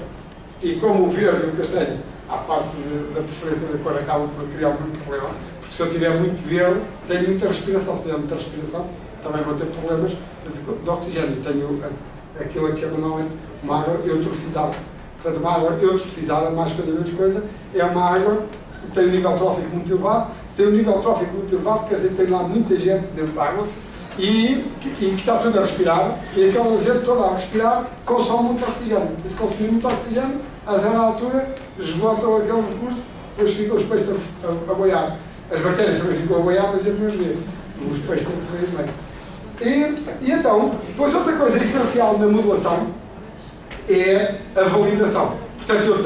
E como o verde e o castanho, à parte da preferência da cor, acabam por criar algum problema, porque se eu tiver muito verde, tenho muita respiração. Se tiver muita respiração, também vou ter problemas de oxigênio. Tenho aquilo que chama normalmente uma água eutrofizada. Portanto, uma água eutrofizada, mais coisa menos coisa, é uma água que tem um nível trófico muito elevado. Se tem um nível trófico muito elevado, quer dizer que tem lá muita gente dentro da água e que está tudo a respirar, e aquela gente toda a respirar consome muito oxigênio. E se consumir muito oxigênio, a zero altura, esgotam aquele recurso, depois ficam os peixes a boiar. As bactérias também ficam a boiar, mas a gente não os vê. Os peixes têm que sair meio. E então, depois outra coisa essencial na modelação é a validação. Portanto, eu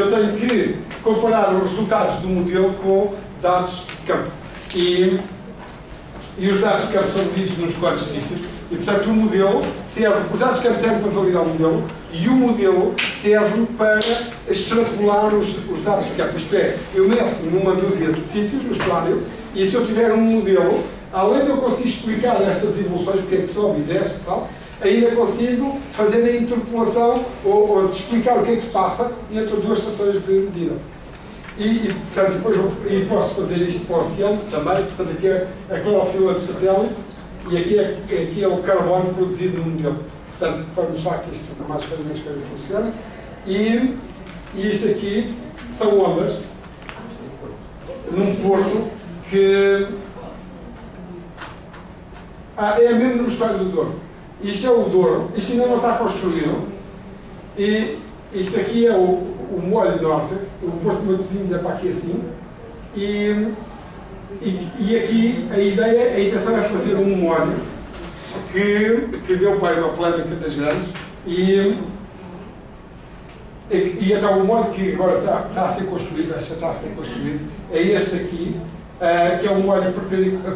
tenho que comparar os resultados do modelo com dados de campo. E os dados de campo são divididos nos quantos sítios. E, portanto, o modelo serve, os dados de campo servem para validar o modelo e o modelo serve para extrapolar os dados de campo. Isto é, eu meço numa dúzia de sítios no estuário e se eu tiver um modelo, além de eu conseguir explicar estas evoluções, porque é que sobe e desce e tal, ainda consigo fazer a interpolação ou explicar o que é que se passa entre duas estações de medida. Portanto, depois posso fazer isto para o oceano também. Portanto, aqui é a clorofila do satélite e aqui é o carbono produzido no modelo. Portanto, para mostrar que isto mais ou menos funciona. E isto aqui são ondas num porto que é mesmo no estuário do Douro. Isto é o Douro, isto ainda não está construído. E isto aqui é o molho norte, o Porto de Matosinhos é para aqui assim. E aqui a intenção é fazer um molho que deu para uma polémica das grandes. E então o molho que agora está a ser construído, acho que está a ser construído, é este aqui, que é um molho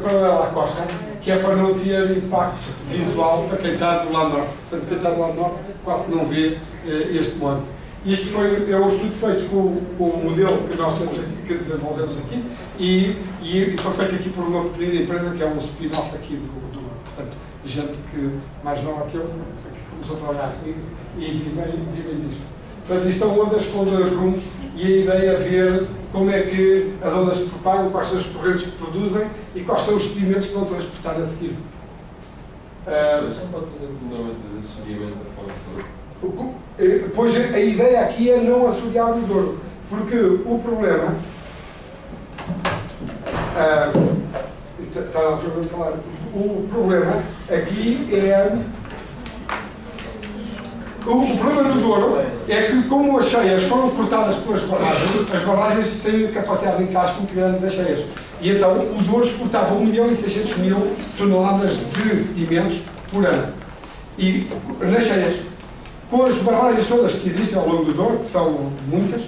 paralelo à costa, que é para não ter impacto visual para quem está do lado norte. Portanto, quem está do lado norte quase não vê este molho. Isto é um estudo feito com o modelo que nós temos aqui, que desenvolvemos aqui, e foi feito aqui por uma pequena empresa que é um spin-off aqui portanto, gente mais nova que eu, que começou a trabalhar comigo e vivem disto. Portanto, isto são ondas com dois rumos e a ideia é ver como é que as ondas se propagam, quais são as correntes que produzem e quais são os sedimentos que vão transportar a seguir. Só pode fazer normalmente esse seguimento da forma que for. Pois a ideia aqui é não assobiar o Douro, porque o problema está na altura de falar. O problema aqui é o problema do Douro é que, como as cheias foram cortadas pelas barragens, as barragens têm capacidade de encaixe muito grande das cheias. E então o Douro exportava 1.600.000 toneladas de sedimentos por ano. E nas cheias, com as barragens todas que existem ao longo do Douro, que são muitas,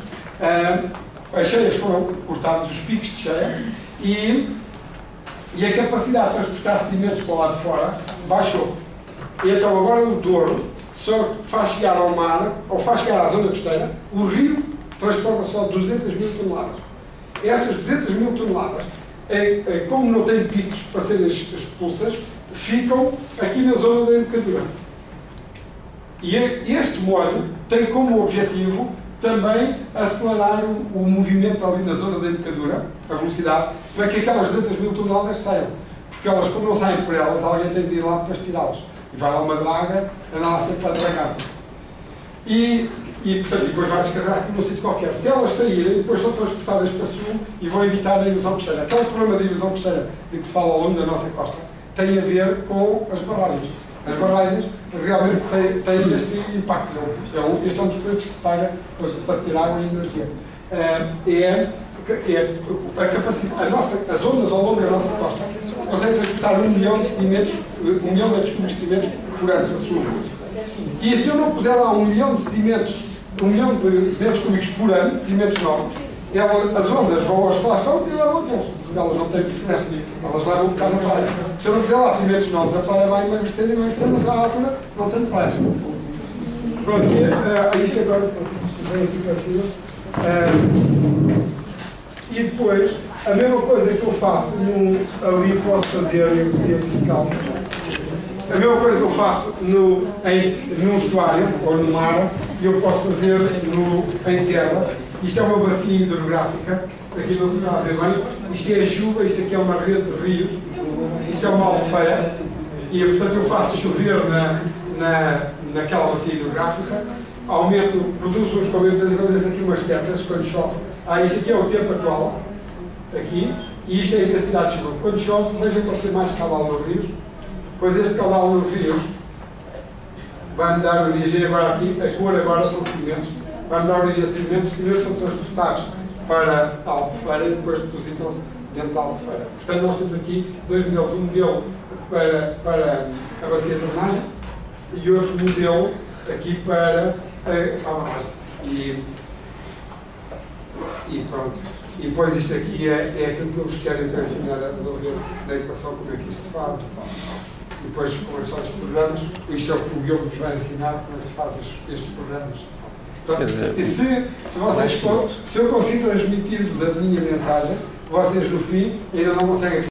as cheias foram cortadas, os picos de cheia, e a capacidade de transportar sedimentos para o lado de fora baixou. E então agora o Douro só faz chegar ao mar, ou faz chegar à zona costeira, o rio transporta só 200.000 toneladas. Essas 200.000 toneladas, como não têm picos para serem expulsas, ficam aqui na zona da embocadura. E este molho tem como objetivo também acelerar o movimento ali na zona da embocadura, a velocidade, para que aquelas 200.000 toneladas saiam. Porque elas, como não saem por elas, alguém tem de ir lá para tirá-las. E vai lá uma draga, anda lá sempre a dragar. E E, portanto, depois vai descarregar aqui num sítio qualquer. Se elas saírem, depois são transportadas para sul e vão evitar a erosão costeira. Aquele problema da erosão costeira de que se fala ao longo da nossa costa tem a ver com as barragens. As barragens realmente têm este impacto. Este é um dos preços que se paga para ter água e energia. A capacidade, as ondas ao longo da nossa costa conseguem transportar 1 milhão de sedimentos, 1 milhão de cúbicos de sedimentos por ano para sul. E se eu não puser lá 1 milhão de sedimentos, 1 milhão de metros cúbicos por ano, de sedimentos novos, as ondas vão aos que lá estão e levam aqueles. Elas não têm diferença, elas levam o que está na praia. Se eu não puser lá sedimentos novos, a praia vai emagrecer, mas à altura não tem praia. Pronto, isto agora vem aqui para cima. E depois, a mesma coisa que eu faço ali posso fazer em esse calmo. A mesma coisa que eu faço num estuário ou no mar, eu posso fazer em terra. Isto é uma bacia hidrográfica, aqui não se está a ver bem. Isto é a chuva, isto aqui é uma rede de rios, isto é uma albufeira, e portanto eu faço chover naquela bacia hidrográfica, produzo uns condensadores aqui, umas setas, quando chove. Isto aqui é o tempo atual, aqui, e isto é a intensidade de chuva. Quando chove, veja que vai ser mais caudal nos rios. Pois este caudal nos rios vai-me dar origem agora aqui, a cor agora são sedimentos, vai-me dar origem a sedimentos, os sedimentos são transportados para a albufeira e depois depositam-se dentro da albufeira. Portanto, nós temos aqui dois modelos, um modelo para a bacia de drenagem e outro modelo aqui para a barragem. E pronto. E depois isto aqui é aquilo que eles querem ensinar a resolver na equação, como é que isto se faz. E depois, como é que são os programas, isto é o que o Guilherme nos vai ensinar, como é que se faz estes programas. Portanto, e se eu consigo transmitir-vos a minha mensagem, vocês no fim ainda não conseguem